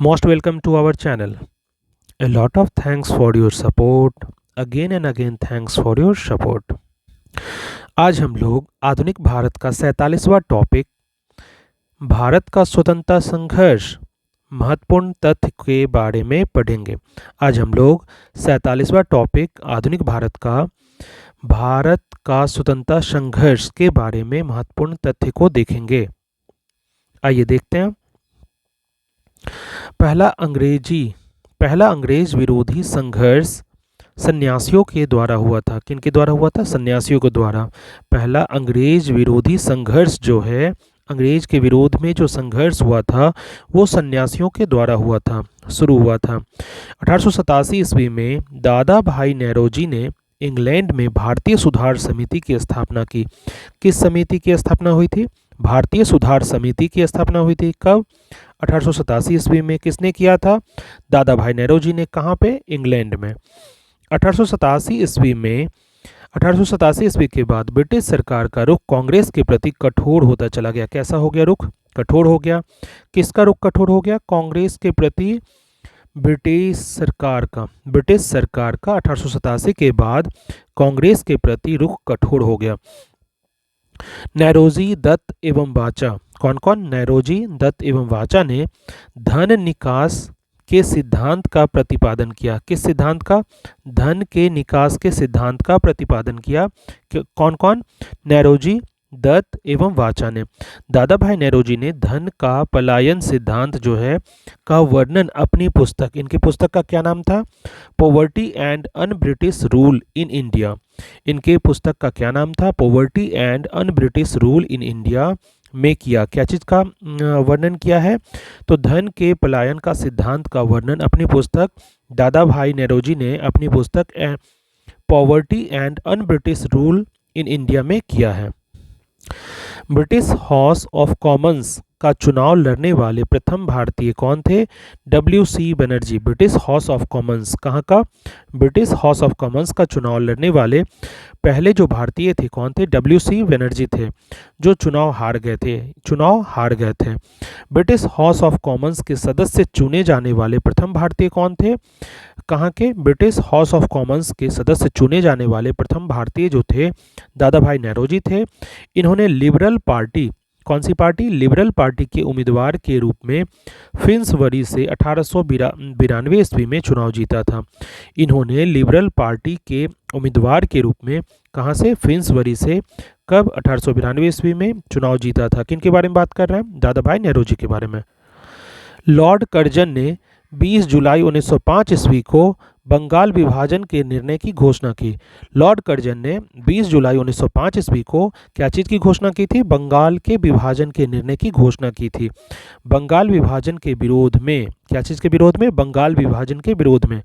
Most welcome to our channel. A lot of thanks for your support. Again and again thanks for your support. आज हम लोग आधुनिक भारत का 47वां topic Bharat का स्वतंत्रता संघर्ष महत्वपूर्ण तथ्य के बारे में पढ़ेंगे। आज हम लोग 47वां टॉपिक आधुनिक भारत का स्वतंत्रता संघर्ष के बारे में महत्वपूर्ण तथ्य को देखेंगे। आइए देखते हैं। पहला अंग्रेज विरोधी संघर्ष सन्यासियों के द्वारा हुआ था। किनके द्वारा हुआ था? सन्यासियों के द्वारा। पहला अंग्रेज विरोधी संघर्ष जो है, अंग्रेज के विरोध में जो संघर्ष हुआ था वो सन्यासियों के द्वारा हुआ था, शुरू हुआ था। 1887 ईस्वी में दादा भाई नौरोजी ने इंग्लैंड में भारतीय सुधार समिति की स्थापना की। किस समिति की स्थापना हुई थी? भारतीय सुधार समिति की स्थापना हुई थी। कब? 1887 ईस्वी में। किसने किया था? दादा भाई नौरोजी ने। कहाँ पे? इंग्लैंड में। 1887 ईस्वी के बाद ब्रिटिश सरकार का रुख कांग्रेस के प्रति कठोर होता चला गया। कैसा हो गया रुख? कठोर हो गया। किसका रुख कठोर हो गया? कांग्रेस के प्रति ब्रिटिश सरकार का 1887 के बाद कांग्रेस के प्रति रुख कठोर हो गया। नौरोजी, दत्त एवं वाचा। कौन कौन? नौरोजी, दत्त एवं वाचा ने धन निकास के सिद्धांत का प्रतिपादन किया। किस सिद्धांत का? धन के निकास के सिद्धांत का प्रतिपादन किया। कौन कौन? नौरोजी, दत्त एवं वाचा ने। दादा भाई नौरोजी ने धन का पलायन सिद्धांत जो है का वर्णन अपनी पुस्तक, इनकी पुस्तक का क्या नाम था? Poverty and un British rule in India. इनके पुस्तक का क्या नाम था? Poverty and un British rule in India में किया। क्या चीज़ का वर्णन किया है? तो धन के पलायन का सिद्धांत का वर्णन अपनी पुस्तक दादा भाई नौरोजी ने अपनी पुस्तक poverty and un British rule in India में किया है। ब्रिटिश हाउस ऑफ कॉमन्स का चुनाव लड़ने वाले प्रथम भारतीय कौन थे? WC Banerjee. British house of Commons कहाँ का? ब्रिटिश हाउस ऑफ कॉमन्स का चुनाव लड़ने वाले पहले जो भारतीय थे कौन थे? WC बनर्जी थे, जो चुनाव हार गए थे। ब्रिटिश हाउस ऑफ कॉमन्स के सदस्य चुने जाने वाले प्रथम भारतीय कौन थे? कहाँ के? ब्रिटिश हाउस ऑफ कॉमन्स के सदस्य चुने जाने वाले प्रथम भारतीय जो थे दादा भाई नौरोजी थे। इन्होंने लिबरल पार्टी, कौन सी पार्टी? लिबरल पार्टी के उम्मीदवार के रूप में फिन्सबरी से 1892 ईस्वी में चुनाव जीता था। इन्होंने लिबरल पार्टी के उम्मीदवार के रूप में कहाँ से? फिन्सबरी से। कब? 1892 ईस्वी में चुनाव जीता था। किन के बारे में बात कर रहे हैं? दादा भाई नौरोजी के बारे में। लॉर्ड कर्जन ने 20 जुलाई 1905 ईस्वी को बंगाल विभाजन के निर्णय की घोषणा की। लॉर्ड कर्जन ने 20 जुलाई 1905 ईस्वी को क्या चीज़ की घोषणा की थी? बंगाल के विभाजन के निर्णय की घोषणा की थी। बंगाल विभाजन के विरोध में, क्या चीज़ के विरोध में? बंगाल विभाजन के विरोध में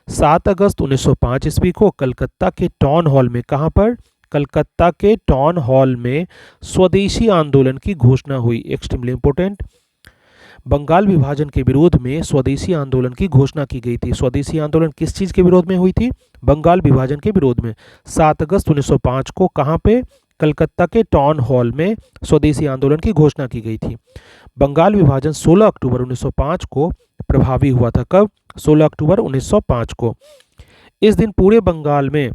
7 अगस्त 1905 ईस्वी को कलकत्ता के टाउन हॉल में, कहाँ पर? कलकत्ता के टाउन हॉल में स्वदेशी आंदोलन की घोषणा हुई। Extremely important. बंगाल विभाजन के विरोध में स्वदेशी आंदोलन की घोषणा की गई थी। स्वदेशी आंदोलन किस चीज़ के विरोध में हुई थी? बंगाल विभाजन के विरोध में। 7 अगस्त 1905 को कहाँ पे? कलकत्ता के टाउन हॉल में स्वदेशी आंदोलन की घोषणा की गई थी। बंगाल विभाजन 16 अक्टूबर 1905 को प्रभावी हुआ था। कब? 16 अक्टूबर 1905 को। इस दिन पूरे बंगाल में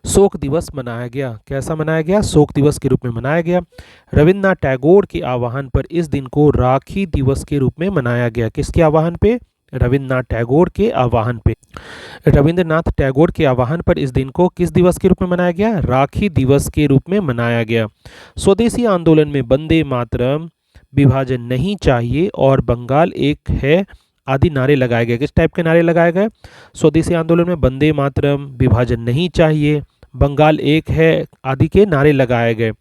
शोक दिवस मनाया गया। कैसा मनाया गया? शोक दिवस के रूप में मनाया गया। रविन्द्रनाथ टैगोर के आह्वान पर इस दिन को राखी दिवस के रूप में मनाया गया। किसके आह्वान पे? रविन्द्रनाथ टैगोर के आह्वान पे। रविन्द्रनाथ टैगोर के आह्वान पर इस दिन को किस दिवस के रूप में मनाया गया? राखी दिवस के रूप में मनाया गया। स्वदेशी आंदोलन में वंदे मातरम, विभाजन नहीं चाहिए और बंगाल एक है आदि नारे लगाए गए। किस टाइप के नारे लगाए गए? स्वदेशी आंदोलन में वंदे मातरम, विभाजन नहीं चाहिए, बंगाल एक है आदि के नारे लगाए गए।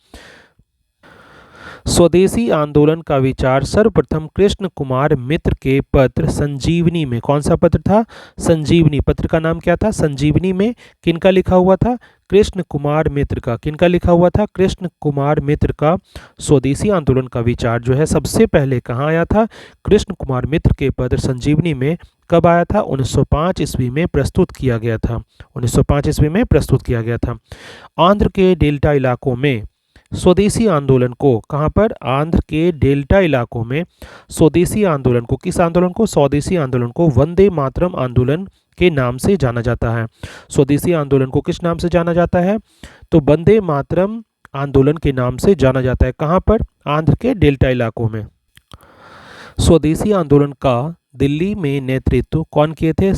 स्वदेशी आंदोलन का विचार सर्वप्रथम कृष्ण कुमार मित्र के पत्र संजीवनी में, कौन सा पत्र था? संजीवनी। पत्र का नाम क्या था? संजीवनी में किनका लिखा हुआ था? कृष्ण कुमार मित्र का। किनका लिखा हुआ था? कृष्ण कुमार मित्र का। स्वदेशी आंदोलन का विचार जो है सबसे पहले कहाँ आया था? कृष्ण कुमार मित्र के पत्र संजीवनी में। कब आया था? 1905 ईस्वी में प्रस्तुत किया गया था। 1905 ईस्वी में प्रस्तुत किया गया था। आंध्र के डेल्टा इलाकों में स्वदेशी आंदोलन को कहाँ पर, आंध्र के डेल्टा इलाकों में स्वदेशी आंदोलन को, किस आंदोलन को, स्वदेशी आंदोलन को वंदे मातरम आंदोलन के नाम से जाना जाता है। स्वदेशी आंदोलन को किस नाम से जाना जाता है, तो वंदे मातरम आंदोलन के नाम से जाना जाता है। कहाँ पर, आंध्र के डेल्टा इलाकों में। स्वदेशी आंदोलन का दिल्ली में नेतृत्व कौन किए थे,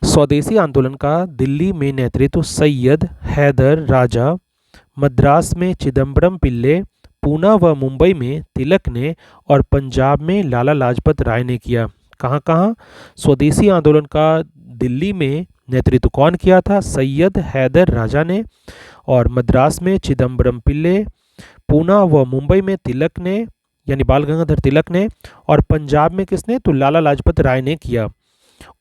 स्वदेशी आंदोलन का दिल्ली में नेतृत्व सैयद हैदर राजा, मद्रास में चिदम्बरम पिल्ले, पूना व मुंबई में तिलक ने और पंजाब में लाला लाजपत राय ने किया। कहाँ कहाँ, स्वदेशी आंदोलन का दिल्ली में नेतृत्व कौन किया था, सैयद हैदर राजा ने, और मद्रास में चिदम्बरम पिल्ले, पूना व मुंबई में तिलक ने यानी बाल गंगाधर तिलक ने, और पंजाब में किसने, तो लाला लाजपत राय ने किया।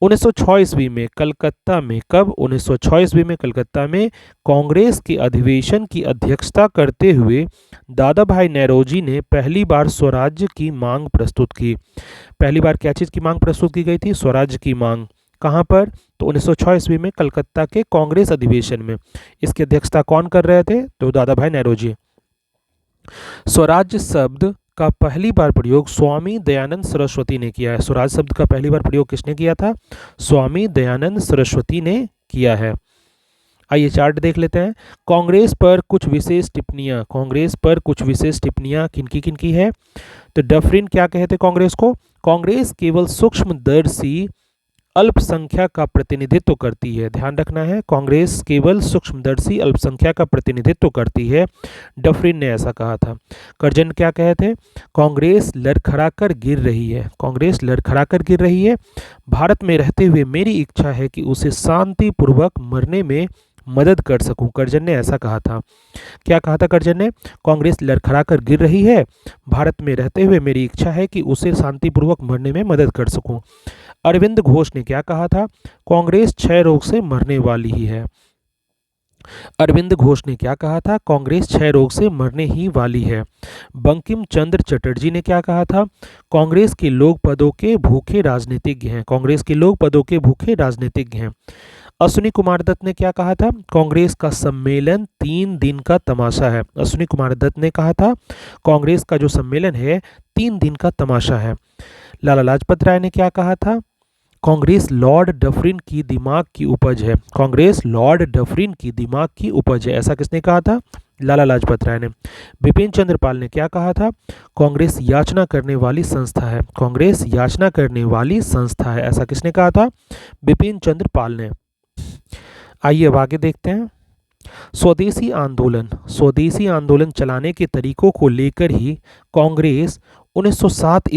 1906 ईस्वी में कलकत्ता में, कब, 1906 ईस्वी में कलकत्ता में कांग्रेस के अधिवेशन की अध्यक्षता करते हुए दादा भाई नौरोजी ने पहली बार स्वराज्य की मांग प्रस्तुत की। पहली बार क्या चीज़ की मांग प्रस्तुत की गई थी, स्वराज्य की मांग। कहाँ पर, तो 1906 ईस्वी में कलकत्ता के कांग्रेस अधिवेशन में। इसकी अध्यक्षता कौन कर रहे थे, तो दादा भाई नौरोजी। स्वराज्य शब्द का पहली बार प्रयोग स्वामी दयानंद सरस्वती ने किया है। स्वराज शब्द का पहली बार प्रयोग किसने किया था, स्वामी दयानंद सरस्वती ने किया है। आइए चार्ट देख लेते हैं। कांग्रेस पर कुछ विशेष टिप्पणियां, कांग्रेस पर कुछ विशेष टिप्पणियां किनकी किनकी है, तो डफरिन क्या कहते कांग्रेस को, कांग्रेस केवल सूक्ष्मदर्शी अल्पसंख्या का प्रतिनिधित्व करती है। ध्यान रखना है, कांग्रेस केवल सूक्ष्मदर्शी अल्पसंख्या का प्रतिनिधित्व करती है, डफरिन ने ऐसा कहा था। कर्जन क्या कहे थे, कांग्रेस लड़खड़ाकर गिर रही है, कांग्रेस लड़खड़ाकर गिर रही है। भारत में रहते हुए मेरी इच्छा है कि उसे शांतिपूर्वक मरने में मदद कर सकूं, कर्जन ने ऐसा कहा था। क्या कहा था कर्जन ने, कांग्रेस लड़खड़ाकर गिर रही है, भारत में रहते हुए मेरी इच्छा है कि उसे शांतिपूर्वक मरने में मदद कर सकूं। अरविंद घोष ने क्या कहा था, कांग्रेस क्षय रोग से मरने वाली ही है। अरविंद घोष ने क्या कहा था, कांग्रेस क्षय रोग से मरने ही वाली है। बंकिम चंद्र चटर्जी ने क्या कहा था, कांग्रेस के लोग पदों के भूखे राजनीतिज्ञ हैं, कांग्रेस के लोग पदों के भूखे राजनीतिज्ञ हैं। अश्विनी कुमार दत्त ने क्या कहा था, कांग्रेस का सम्मेलन 3 दिन का तमाशा है। अश्विनी कुमार दत्त ने कहा था, कांग्रेस का जो सम्मेलन है 3 दिन का तमाशा है। लाला लाजपत राय ने क्या कहा था, कांग्रेस लॉर्ड डफरिन की दिमाग की उपज है, कांग्रेस लॉर्ड डफरिन की दिमाग की उपज है, ऐसा किसने कहा था, लाला लाजपत राय ने। बिपिन चंद्र पाल ने क्या कहा था, कांग्रेस याचना करने वाली संस्था है, कांग्रेस याचना करने वाली संस्था है, ऐसा किसने कहा था, बिपिन चंद्र पाल ने। आइए अब आगे देखते हैं। स्वदेशी आंदोलन चलाने के तरीकों को लेकर ही कांग्रेस 1907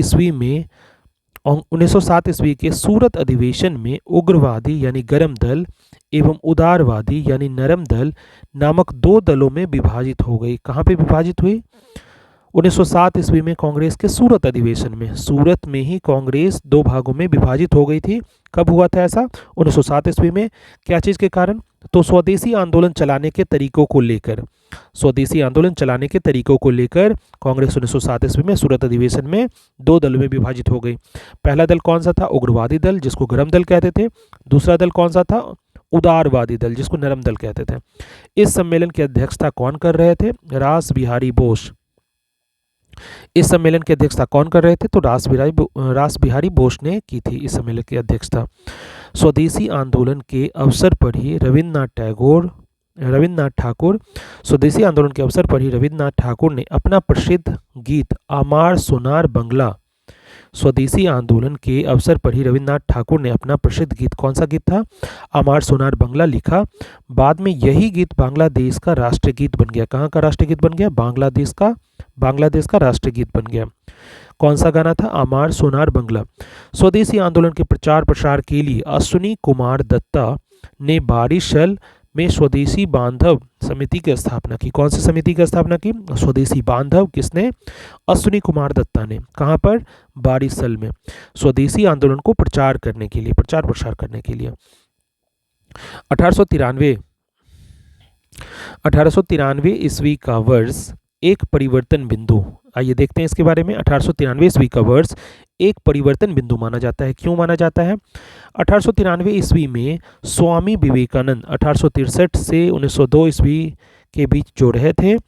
ईस्वी के सूरत अधिवेशन में उग्रवादी यानी गरम दल एवं उदारवादी यानी नरम दल नामक 2 दलों में विभाजित हो गई। कहाँ पे विभाजित हुई, 1907 ईस्वी में कांग्रेस के सूरत अधिवेशन में, सूरत में ही कांग्रेस 2 भागों में विभाजित हो गई थी। कब हुआ था ऐसा, 1907 ईस्वी में। क्या चीज़ के कारण, तो स्वदेशी आंदोलन चलाने के तरीकों को लेकर, स्वदेशी आंदोलन चलाने के तरीकों को लेकर कांग्रेस 1907 ईस्वी में सूरत अधिवेशन में 2 दलों में विभाजित हो गई। पहला दल कौन सा था, उग्रवादी दल जिसको गरम दल कहते थे। दूसरा दल कौन सा था, उदारवादी दल जिसको नरम दल कहते थे। इस सम्मेलन की अध्यक्षता कौन कर रहे थे, रास बिहारी बोस। इस सम्मेलन की अध्यक्षता कौन कर रहे थे, तो रास बिहारी बोस ने की थी इस सम्मेलन की अध्यक्षता। स्वदेशी आंदोलन के अवसर पर ही रविन्द्रनाथ ठाकुर स्वदेशी आंदोलन के अवसर पर ही रविन्द्रनाथ ठाकुर ने अपना प्रसिद्ध गीत आमार सोनार बंगला, स्वदेशी आंदोलन के अवसर पर ही रविन्द्रनाथ ठाकुर ने अपना प्रसिद्ध गीत, कौन सा गीत था, आमार सोनार बंगला लिखा। बाद में यही गीत बांग्लादेश का राष्ट्रगीत बन गया। कहाँ का राष्ट्रगीत बन गया, बांग्लादेश का राष्ट्रगीत बन गया। कौन सा गाना था, आमार सोनार बंगला। स्वदेशी आंदोलन के प्रचार प्रसार के लिए अश्विनी कुमार दत्ता ने बारिशल में स्वदेशी बांधव समिति की स्थापना की। कौन सी समिति की स्थापना की, स्वदेशी बांधव, किसने, अश्विनी कुमार दत्ता ने। कहाँ पर, बारिशल में, स्वदेशी आंदोलन को प्रचार प्रसार करने के लिए। 1893 ईस्वी का वर्ष एक परिवर्तन बिंदु, आइए देखते हैं इसके बारे में। 1893 ईस्वी का वर्ष एक परिवर्तन बिंदु माना जाता है। क्यों माना जाता है, 1893 ईस्वी में स्वामी विवेकानंद 1863 से 1902 ईस्वी के बीच जो रहे थे,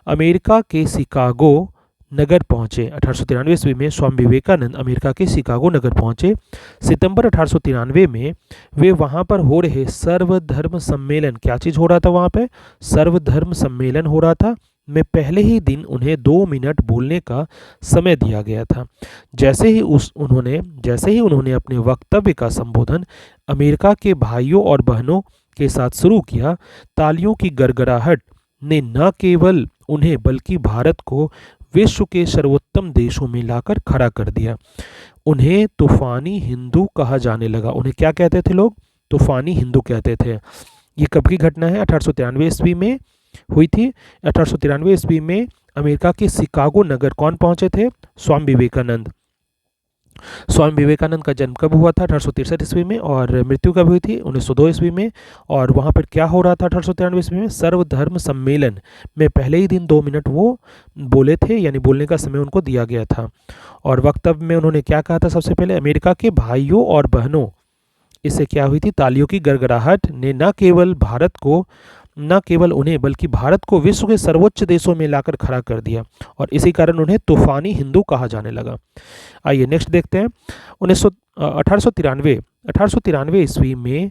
अमेरिका के शिकागो नगर पहुंचे। 1893 ईस्वी में स्वामी विवेकानंद अमेरिका के शिकागो नगर पहुंचे। सितंबर 1893 में वे वहां पर हो रहे सर्वधर्म सम्मेलन, क्या चीज़ हो रहा था वहां पे, सर्वधर्म सम्मेलन हो रहा था, में पहले ही दिन उन्हें 2 मिनट बोलने का समय दिया गया था। जैसे ही उन्होंने अपने वक्तव्य का संबोधन अमेरिका के भाइयों और बहनों के साथ शुरू किया, तालियों की गड़गड़ाहट ने न केवल उन्हें बल्कि भारत को विश्व के सर्वोत्तम देशों में लाकर खड़ा कर दिया। उन्हें तूफानी हिंदू कहा जाने लगा। उन्हें क्या कहते थे लोग? तूफानी हिंदू कहते थे। ये कब की घटना है? 1893 ईस्वी में हुई थी। 1893 ईस्वी में अमेरिका के शिकागो नगर कौन पहुंचे थे? स्वामी विवेकानंद। स्वामी विवेकानंद का जन्म कब हुआ था? 1863 ईस्वी में। और मृत्यु कब हुई थी? 1902 ईस्वी में। और वहाँ पर क्या हो रहा था 1893 ईस्वी में? सर्वधर्म सम्मेलन में पहले ही दिन 2 मिनट वो बोले थे, यानी बोलने का समय उनको दिया गया था। और वक्तव्य में उन्होंने क्या कहा था? सबसे पहले, अमेरिका के भाइयों और बहनों, इससे क्या हुई थी? तालियों की गड़गड़ाहट ने न केवल उन्हें बल्कि भारत को विश्व के सर्वोच्च देशों में लाकर खड़ा कर दिया, और इसी कारण उन्हें तूफानी हिंदू कहा जाने लगा। आइए नेक्स्ट देखते हैं। 1893 ईस्वी में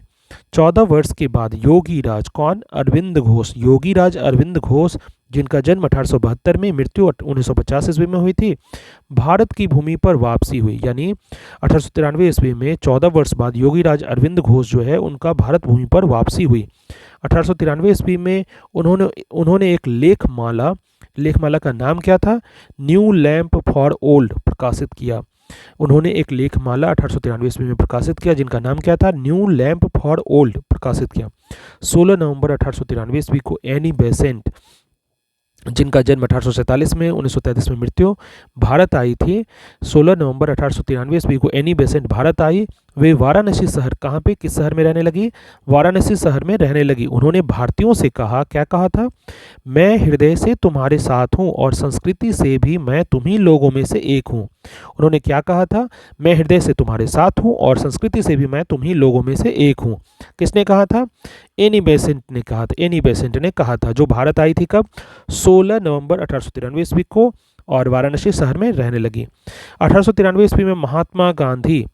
14 वर्ष के बाद योगीराज, कौन? अरविंद घोष। योगीराज अरविंद घोष, जिनका जन्म 1872 में, मृत्यु 1950 ईस्वी में हुई थी, भारत की भूमि पर वापसी हुई। यानी 1893 ईस्वी में 14 वर्ष बाद योगीराज अरविंद घोष जो है उनका भारत भूमि पर वापसी हुई। 1893 ईस्वी में उन्होंने एक लेखमाला का नाम क्या था? न्यू लैंप फॉर ओल्ड प्रकाशित किया। उन्होंने एक लेखमाला 1893 ईस्वी में प्रकाशित किया, जिनका नाम क्या था? न्यू लैंप फॉर ओल्ड प्रकाशित किया। 16 नवंबर 1893 ईस्वी को एनी बेसेंट, जिनका जन्म 1847 में, 1933 में मृत्यु, भारत आई थी। 16 नवंबर 1893 ईस्वी को एनी बेसेंट भारत आई। वे वाराणसी शहर, कहाँ पे, किस शहर में रहने लगी? वाराणसी शहर में रहने लगी। उन्होंने भारतीयों से कहा, क्या कहा था? मैं हृदय से तुम्हारे साथ हूँ और संस्कृति से भी मैं तुम्ही लोगों में से एक हूँ। उन्होंने क्या कहा था? मैं हृदय से तुम्हारे साथ हूँ और संस्कृति से भी मैं तुम्ही लोगों में से एक हूँ। किसने कहा था? एनी बेसेंट ने कहा था। एनी बेसेंट ने कहा था, जो भारत आई थी कब? 16 नवंबर 1893 ईस्वी को, और वाराणसी शहर में रहने लगी। 1893 ईस्वी में महात्मा गांधी,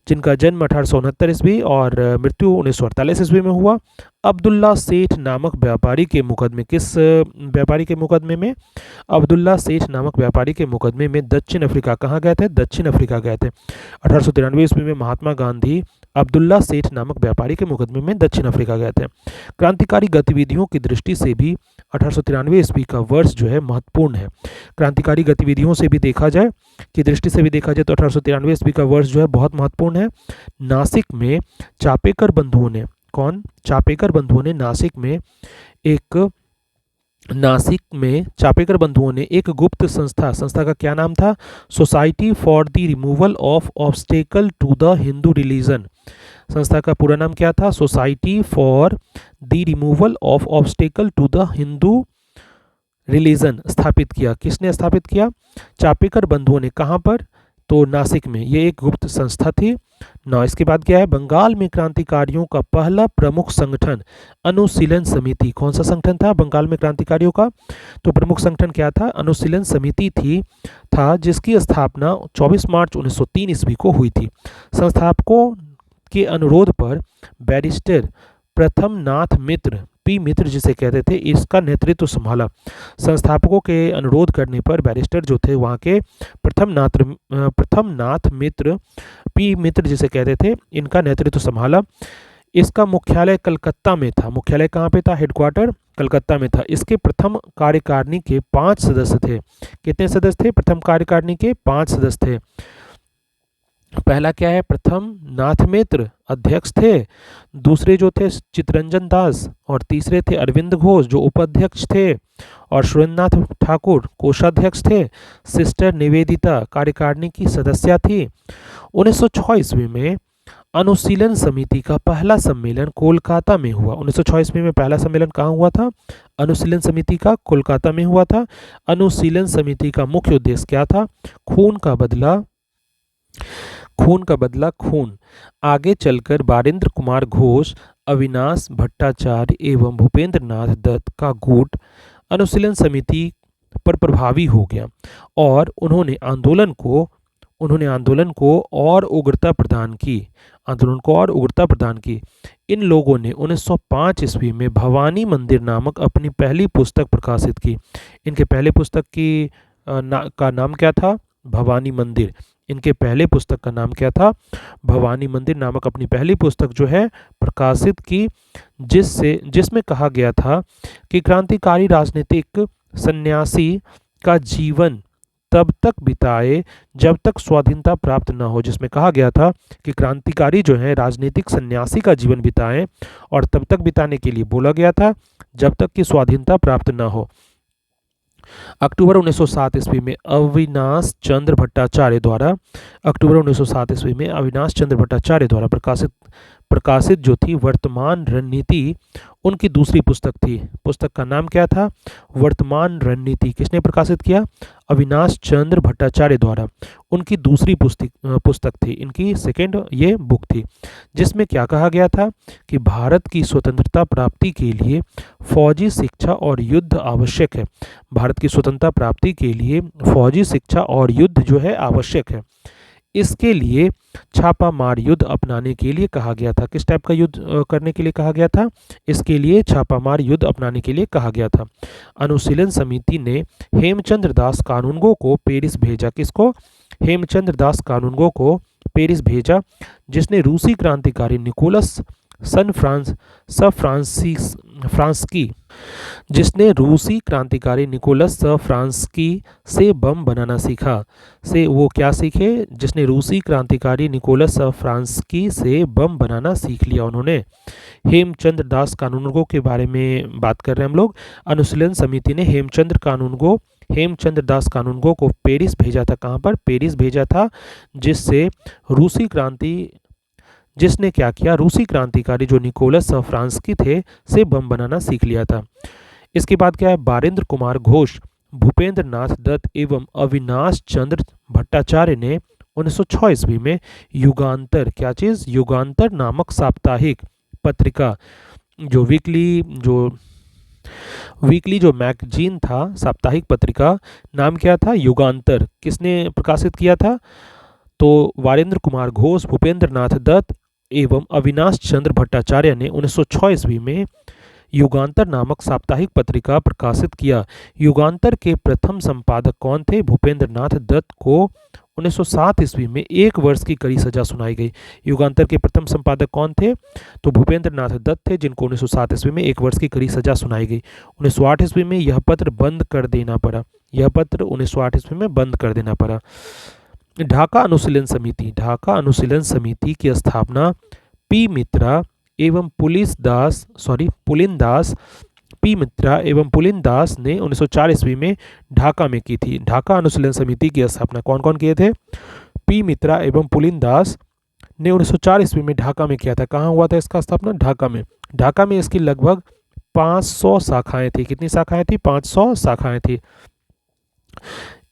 जिनका जन्म 1869 ईस्वी और मृत्यु 1948 ईस्वी में हुआ, अब्दुल्ला सेठ नामक व्यापारी के मुकदमे, किस व्यापारी के मुकदमे में? अब्दुल्ला सेठ नामक व्यापारी के मुकदमे में दक्षिण अफ्रीका, कहाँ गए थे? दक्षिण अफ्रीका गए थे। 1893 ईस्वी में महात्मा गांधी अब्दुल्ला सेठ नामक व्यापारी के मुकदमे में दक्षिण अफ्रीका गए थे। क्रांतिकारी गतिविधियों की दृष्टि से भी 1893 ईस्वी का वर्ष जो है महत्वपूर्ण है। क्रांतिकारी गतिविधियों से भी देखा जाए, की दृष्टि से भी देखा जाए तो 1893 ईस्वी का वर्ष जो है बहुत महत्वपूर्ण है। नासिक में चापेकर बंधुओं ने, कौन? चापेकर बंधुओं ने चापेकर बंधुओं ने एक गुप्त संस्था का क्या नाम था? Society for the removal of obstacle to the Hindu religion. संस्था का पूरा नाम क्या था? Society for the removal of obstacle to the Hindu religion स्थापित किया। किसने स्थापित किया? चापेकर बंधुओं ने। कहाँ पर? तो नासिक में। ये एक गुप्त संस्था थी। ना इसके बाद क्या है? बंगाल में क्रांतिकारियों का पहला प्रमुख संगठन अनुशीलन समिति। कौन सा संगठन था बंगाल में क्रांतिकारियों का? तो प्रमुख संगठन क्या था? अनुशीलन समिति था, जिसकी स्थापना 24 मार्च 1903 ईस्वी को हुई थी। संस्थापकों के अनुरोध पर बैरिस्टर प्रथम नाथ मित्र, पी मित्र जिसे कहते थे, इसका नेतृत्व संभाला। संस्थापकों के अनुरोध करने पर बैरिस्टर जो थे वहाँ के प्रथम नाथ मित्र, पी मित्र जिसे कहते थे, इनका नेतृत्व संभाला। इसका मुख्यालय कलकत्ता में था। मुख्यालय कहाँ पे था? हेडक्वार्टर कलकत्ता में था। इसके प्रथम कार्यकारिणी के 5 सदस्य थे। कितने सदस्य थे? प्रथम कार्यकारिणी के 5 सदस्य थे। पहला क्या है? प्रथम नाथ मित्र अध्यक्ष थे, दूसरे जो थे चितरंजन दास, और तीसरे थे अरविंद घोष जो उपाध्यक्ष थे, और सुरेंद्रनाथ ठाकुर कोषाध्यक्ष थे। सिस्टर निवेदिता कार्यकारिणी की सदस्य थी। 1906 ईस्वी में अनुशीलन समिति का पहला सम्मेलन कोलकाता में हुआ। 1906 ईस्वी में पहला सम्मेलन कहाँ हुआ था? अनुशीलन समिति का कोलकाता में हुआ था। अनुशीलन समिति का मुख्य उद्देश्य क्या था? खून का बदला खून। आगे चलकर बारेंद्र कुमार घोष अविनाश भट्टाचार्य एवं भूपेंद्र नाथ दत्त का गुट अनुशीलन समिति पर प्रभावी हो गया और उन्होंने आंदोलन को और उग्रता प्रदान की। इन लोगों ने 1905 ईस्वी में भवानी मंदिर नामक अपनी पहली पुस्तक प्रकाशित की। इनके पहले पुस्तक का नाम क्या था? भवानी मंदिर। इनके पहले पुस्तक का नाम क्या था? भवानी मंदिर नामक अपनी पहली पुस्तक जो है प्रकाशित की, जिसमें कहा गया था कि क्रांतिकारी राजनीतिक सन्यासी का जीवन तब तक बिताए जब तक स्वाधीनता प्राप्त न हो। जिसमें कहा गया था कि क्रांतिकारी जो है राजनीतिक सन्यासी का जीवन बिताएं, और तब तक बिताने के लिए बोला गया था जब तक कि स्वाधीनता प्राप्त न हो। अक्टूबर 1907 ईस्वी में अविनाश चंद्र भट्टाचार्य द्वारा प्रकाशित जो थी वर्तमान रणनीति, उनकी दूसरी पुस्तक थी। पुस्तक का नाम क्या था? वर्तमान रणनीति। किसने प्रकाशित किया? अविनाश चंद्र भट्टाचार्य द्वारा। उनकी दूसरी पुस्तक थी, इनकी सेकेंड ये बुक थी, जिसमें क्या कहा गया था कि भारत की स्वतंत्रता प्राप्ति के लिए फौजी शिक्षा और युद्ध आवश्यक है। भारत की स्वतंत्रता प्राप्ति के लिए फौजी शिक्षा और युद्ध जो है आवश्यक है। इसके लिए छापामार युद्ध अपनाने के लिए कहा गया था। किस टाइप का युद्ध करने के लिए कहा गया था? इसके लिए छापामार युद्ध अपनाने के लिए कहा गया था। अनुशीलन समिति ने हेमचंद्र दास कानूनगो को पेरिस भेजा। किसको? हेमचंद्र दास कानूनगो को पेरिस भेजा, जिसने रूसी क्रांतिकारी निकोलस फ्रांस्की से बम बनाना सीखा। जिसने रूसी क्रांतिकारी निकोलस फ्रांस्की से बम बनाना सीख लिया उन्होंने। हेमचंद्र दास कानूनगो के बारे में बात कर रहे हैं हम लोग। अनुशीलन समिति ने हेमचंद्र दास कानूनगो को पेरिस भेजा था। कहाँ पर? पेरिस भेजा था, जिसने क्या किया? रूसी क्रांतिकारी जो निकोलस फ्रांस्की थे से बम बनाना सीख लिया था। इसके बाद क्या है? बारेंद्र कुमार घोष, भूपेंद्र नाथ दत्त एवं अविनाश चंद्र भट्टाचार्य ने 1906 ईस्वी में युगांतर नामक साप्ताहिक पत्रिका, जो वीकली जो मैगजीन था, साप्ताहिक पत्रिका, नाम क्या था? युगांतर। किसने प्रकाशित किया था? तो बारेंद्र कुमार घोष, भूपेंद्र नाथ दत्त एवं अविनाश चंद्र भट्टाचार्य ने 1906 ईस्वी में युगांतर नामक साप्ताहिक पत्रिका प्रकाशित किया। युगांतर के प्रथम संपादक कौन थे? भूपेंद्र नाथ दत्त को 1907 ईस्वी में 1 वर्ष की कड़ी सजा सुनाई गई। युगांतर के प्रथम संपादक कौन थे? तो भूपेंद्र नाथ दत्त थे, जिनको 1907 ईस्वी में 1 वर्ष की कड़ी सजा सुनाई गई। 1908 ईस्वी में यह पत्र बंद कर देना पड़ा। 1908 ईस्वी में बंद कर देना पड़ा। ढाका अनुशीलन समिति की स्थापना पी मित्रा एवं पुलिन दास ने 1904 ईस्वी में ढाका में की थी। ढाका अनुशीलन समिति की स्थापना कौन कौन किए थे? पी मित्रा एवं पुलिन दास ने 1904 ईस्वी में ढाका में किया था। कहाँ हुआ था इसका स्थापना? ढाका में इसकी लगभग 500 शाखाएं थी। कितनी शाखाएं थी? 500 शाखाएं थी।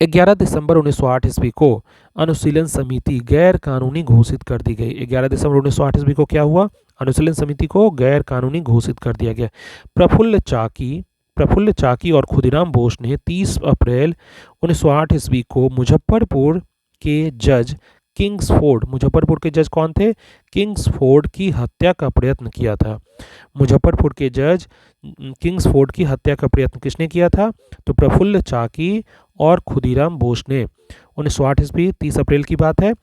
11 दिसंबर 1908 ईस्वी को अनुशीलन समिति गैर कानूनी घोषित कर दी गई। 11 दिसंबर 1908 ईस्वी को क्या हुआ? अनुशीलन समिति को गैर कानूनी घोषित कर दिया गया। प्रफुल्ल चाकी और खुदीराम बोस ने 30 अप्रैल 1908 ईस्वी को मुजफ्फरपुर के जज कौन थे? किंग्सफोर्ड की हत्या का प्रयत्न किया था। मुजफ्फरपुर के जज किंग्सफोर्ड की हत्या का प्रयत्न किसने किया था? तो प्रफुल्ल चाकी और खुदीराम बोस ने। 1908 ईस्वी 30 अप्रैल की बात है।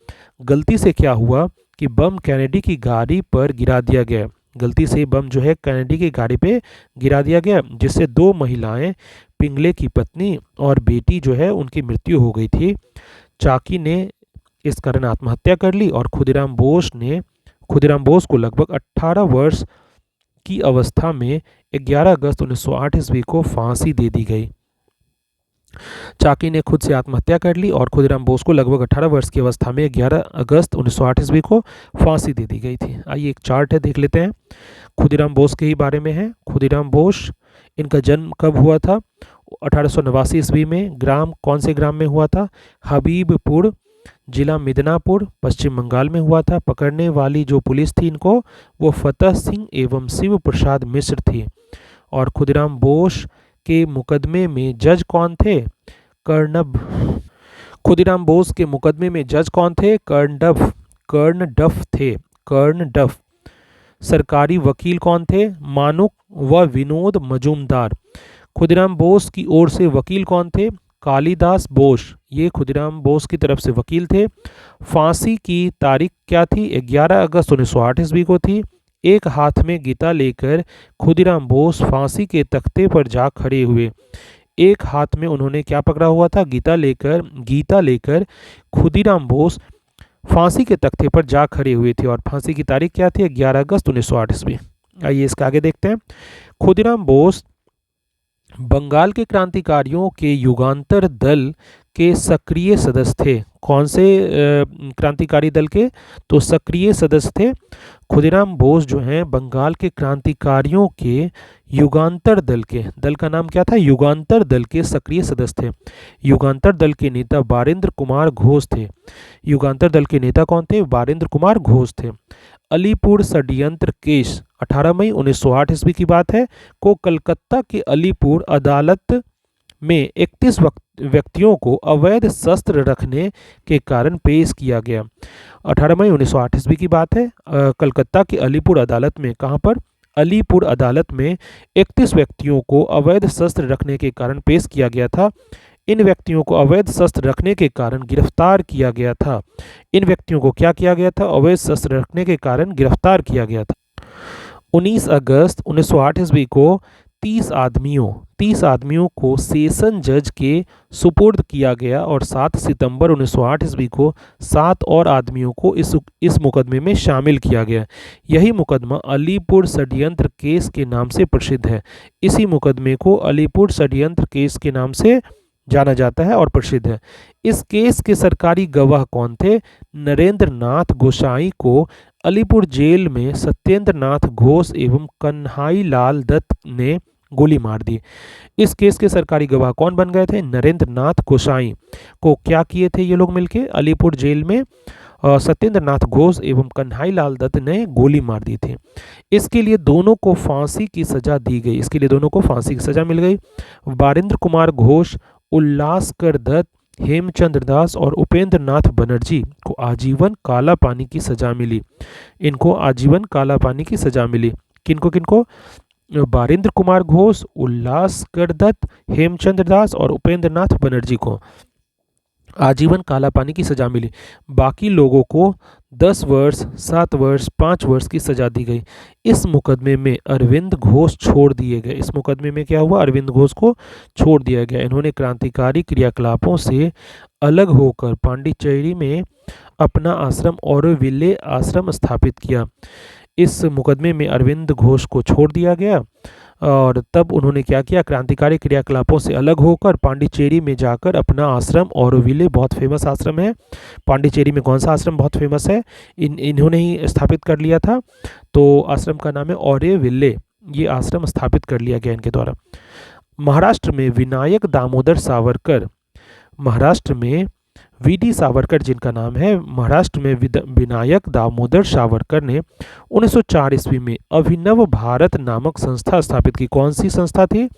गलती से क्या हुआ कि बम कैनेडी की गाड़ी पर गिरा दिया गया। गलती से बम जो है कैनेडी की गाड़ी पे गिरा दिया गया, जिससे 2 महिलाएं, पिंगले की पत्नी और बेटी जो है उनकी मृत्यु हो गई थी। चाकी ने इस कारण आत्महत्या कर ली और खुदीराम बोस को लगभग 18 वर्ष की अवस्था में 11 अगस्त 1908 ईस्वी को फांसी दे दी गई। चाकी ने खुद से आत्महत्या कर ली और खुदीराम बोस को लगभग 18 वर्ष की अवस्था में 11 अगस्त 1908 ईस्वी को फांसी दे दी गई थी। आइए एक चार्ट है, देख लेते हैं। खुदीराम बोस के ही बारे में है। खुदीराम बोस, इनका जन्म कब हुआ था? 1889 ईस्वी में। ग्राम कौन से ग्राम में हुआ था? हबीबपुर जिला मिदनापुर पश्चिम बंगाल में हुआ था। पकड़ने वाली जो पुलिस थी इनको, वो फतेह सिंह एवं शिव प्रसाद मिश्र थी। और खुदीराम बोस के मुकदमे में जज कौन थे? कर्णब। खुदीराम बोस के मुकदमे में जज कौन थे? कर्णडफ थे। कर्णडफ। सरकारी वकील कौन थे? मानुक व विनोद मजूमदार। खुदीराम बोस की ओर से वकील कौन थे? कालिदास बोस। ये खुदीराम बोस की तरफ से वकील थे। फांसी की तारीख क्या थी? 11 अगस्त 1908 ईस्वी को थी। एक हाथ में गीता लेकर खुदीराम बोस फांसी के तख्ते पर जा खड़े हुए। एक हाथ में उन्होंने क्या पकड़ा हुआ था? गीता लेकर खुदीराम बोस फांसी के तख्ते पर जा खड़े हुए थे। और फांसी की तारीख क्या थी? 11 अगस्त 1908 ईस्वी। आइए इसका आगे देखते हैं। खुदीराम बोस बंगाल के क्रांतिकारियों के युगांतर दल के सक्रिय सदस्य थे। कौन से क्रांतिकारी दल के? तो सक्रिय सदस्य थे। खुदीराम बोस जो हैं बंगाल के क्रांतिकारियों के युगांतर दल के, दल का नाम क्या था? युगांतर दल के सक्रिय सदस्य थे। युगांतर दल के नेता बारेंद्र कुमार घोष थे। युगांतर दल के नेता कौन थे? बारेंद्र कुमार घोष थे। अलीपुर षड्यंत्र केस 18 मई 1908 ईस्वी की बात है, को कलकत्ता के अलीपुर अदालत में 31 व्यक्तियों को अवैध शस्त्र रखने के कारण पेश किया गया। 18 मई 1908 ईस्वी की बात है। कलकत्ता के अलीपुर अदालत में, कहाँ पर? अलीपुर अदालत में 31 व्यक्तियों को अवैध शस्त्र रखने के कारण पेश किया गया था। इन व्यक्तियों को अवैध शस्त्र रखने के कारण गिरफ्तार किया गया था। इन व्यक्तियों को क्या किया गया था? अवैध शस्त्र रखने के कारण गिरफ्तार किया गया था। 19 अगस्त 1908 ईस्वी को 30 आदमियों को सेशन जज के सुपुर्द किया गया और 7 सितंबर 1908 ईस्वी को 7 और आदमियों को इस मुकदमे में शामिल किया गया। यही मुकदमा अलीपुर षड्यंत्र केस के नाम से प्रसिद्ध है। इसी मुकदमे को अलीपुर षड्यंत्र केस के नाम से जाना जाता है और प्रसिद्ध है। इस केस के सरकारी गवाह कौन थे? नरेंद्र नाथ गोसाई को अलीपुर जेल में सत्येंद्र नाथ घोष एवं कन्हाई लाल दत्त ने गोली मार दी। इस केस के सरकारी गवाह कौन बन गए थे? नरेंद्र नाथ गोसाई को क्या किए थे ये लोग मिलके? अलीपुर जेल में सत्येंद्र नाथ घोष एवं कन्हाई लाल दत्त ने गोली मार दी थी। इसके लिए दोनों को फांसी की सजा दी गई। इसके लिए दोनों को फांसी की सजा मिल गई। बारेंद्र कुमार घोष, उल्लासकर दत्त, हेमचंद्र दास और उपेंद्र नाथ बनर्जी को आजीवन काला पानी की सजा मिली। इनको आजीवन काला पानी की सजा मिली। किनको किनको? बारेंद्र कुमार घोष, उल्लासकर दत्त, हेमचंद्र दास और उपेंद्र नाथ बनर्जी को आजीवन काला पानी की सजा मिली। बाकी लोगों को 10 वर्ष, 7 वर्ष, 5 वर्ष की सजा दी गई। इस मुकदमे में अरविंद घोष छोड़ दिए गए। इस मुकदमे में क्या हुआ? अरविंद घोष को छोड़ दिया गया। इन्होंने क्रांतिकारी क्रियाकलापों से अलग होकर पांडिचेरी में अपना आश्रम ऑरोविले आश्रम स्थापित किया। इस मुकदमे में अरविंद घोष को छोड़ दिया गया और तब उन्होंने क्या किया? क्रांतिकारी क्रियाकलापों से अलग होकर पांडिचेरी में जाकर अपना आश्रम ऑरोविले, बहुत फेमस आश्रम है पांडिचेरी में। कौन सा आश्रम बहुत फेमस है? इन्होंने ही स्थापित कर लिया था। तो आश्रम का नाम है ऑरोविले। ये आश्रम स्थापित कर लिया गया इनके द्वारा। महाराष्ट्र में विनायक दामोदर सावरकर, महाराष्ट्र में वीडी सावरकर जिनका नाम है, महाराष्ट्र में विनायक दामोदर सावरकर ने 1904 ईस्वी में अभिनव भारत नामक संस्था स्थापित की। कौन सी संस्था थी?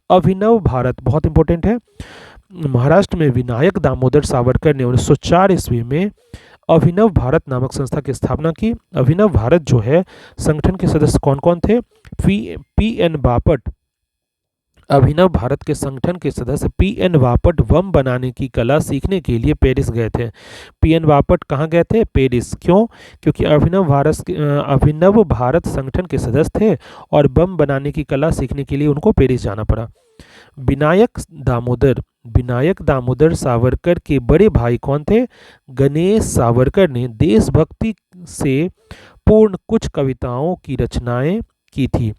अभिनव भारत, बहुत इंपॉर्टेंट है। महाराष्ट्र में विनायक दामोदर सावरकर ने 1904 ईस्वी में अभिनव भारत नामक संस्था की स्थापना की। अभिनव भारत जो है, संगठन के सदस्य कौन कौन थे? पी.एन. बापट। अभिनव भारत के संगठन के सदस्य पी.एन. बापट बम बनाने की कला सीखने के लिए पेरिस गए थे। पी.एन. बापट कहाँ गए थे? पेरिस। क्यों? क्योंकि अभिनव भारत संगठन के सदस्य थे और बम बनाने की कला सीखने के लिए उनको पेरिस जाना पड़ा। विनायक दामोदर सावरकर के बड़े भाई कौन थे? गणेश सावरकर ने देशभक्ति से पूर्ण कुछ कविताओं की रचनाएं की थी।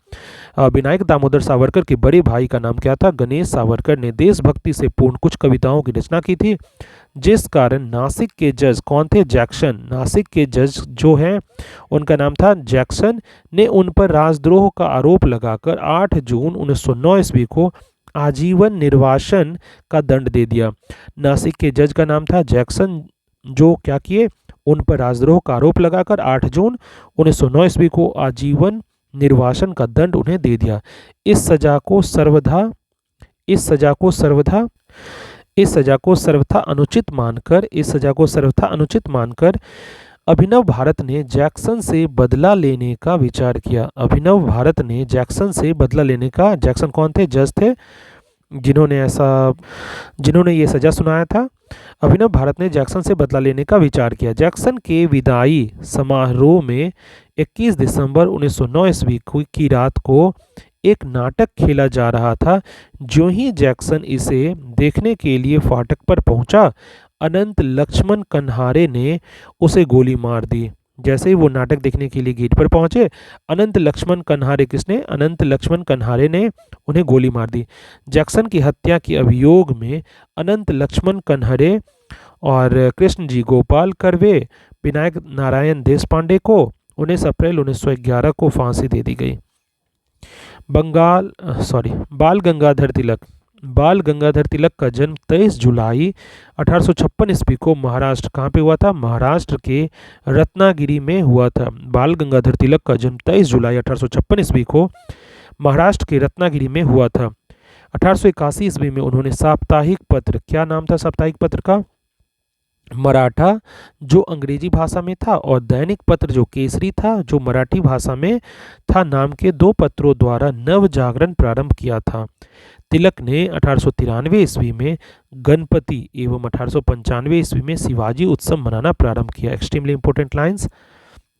विनायक दामोदर सावरकर के बड़े भाई का नाम क्या था? गणेश सावरकर ने देशभक्ति से पूर्ण कुछ कविताओं की रचना की थी, जिस कारण नासिक के जज कौन थे? जैक्सन। नासिक के जज जो हैं उनका नाम था जैक्सन, ने उन पर राजद्रोह का आरोप लगाकर 8 जून 1909 ईस्वी को आजीवन निर्वासन का दंड दे दिया। नासिक के जज का नाम था जैक्सन जो क्या किए, उन पर राजद्रोह का आरोप लगाकर 8 जून 1909 ईस्वी को आजीवन निर्वासन का दंड उन्हें दे दिया। इस सजा को सर्वथा इस सजा को सर्वथा इस सजा को सर्वथा अनुचित मानकर अभिनव भारत ने जैक्सन से बदला लेने का विचार किया। अभिनव भारत ने जैक्सन से बदला लेने का, जैक्सन कौन थे, जज थे जिन्होंने ये सजा सुनाया था। अभिनव भारत ने जैक्सन से बदला लेने का विचार किया। जैक्सन के विदाई समारोह में 21 दिसंबर 1909 ईस्वी की रात को एक नाटक खेला जा रहा था। ज्यों ही जैक्सन इसे देखने के लिए फाटक पर पहुंचा, अनंत लक्ष्मण कन्हारे ने उसे गोली मार दी। जैसे ही वो नाटक देखने के लिए गेट पर पहुंचे, अनंत लक्ष्मण कन्हारे ने उन्हें गोली मार दी। जैक्सन की हत्या के अभियोग में अनंत लक्ष्मण कन्हरे और कृष्ण जी गोपाल कर्वे, विनायक नारायण देशपांडे को 19 अप्रैल 1911 को फांसी दे दी गई। बाल गंगाधर तिलक का जन्म 23 जुलाई 1856 ईस्वी को महाराष्ट्र, कहाँ पे हुआ था, महाराष्ट्र के रत्नागिरी में हुआ था। बाल गंगाधर तिलक का जन्म 23 जुलाई 1856 ईस्वी को महाराष्ट्र के रत्नागिरी में हुआ था। 1881 ईस्वी में उन्होंने साप्ताहिक पत्र, क्या नाम था साप्ताहिक पत्र का, मराठा, जो अंग्रेजी भाषा में था, और दैनिक पत्र जो केसरी था, जो मराठी भाषा में था, नाम के 2 पत्रों द्वारा नव जागरण प्रारंभ किया था। तिलक ने 1893 ईस्वी में गणपति एवं 1895 ईस्वी में शिवाजी उत्सव मनाना प्रारंभ किया। Extremely important lines.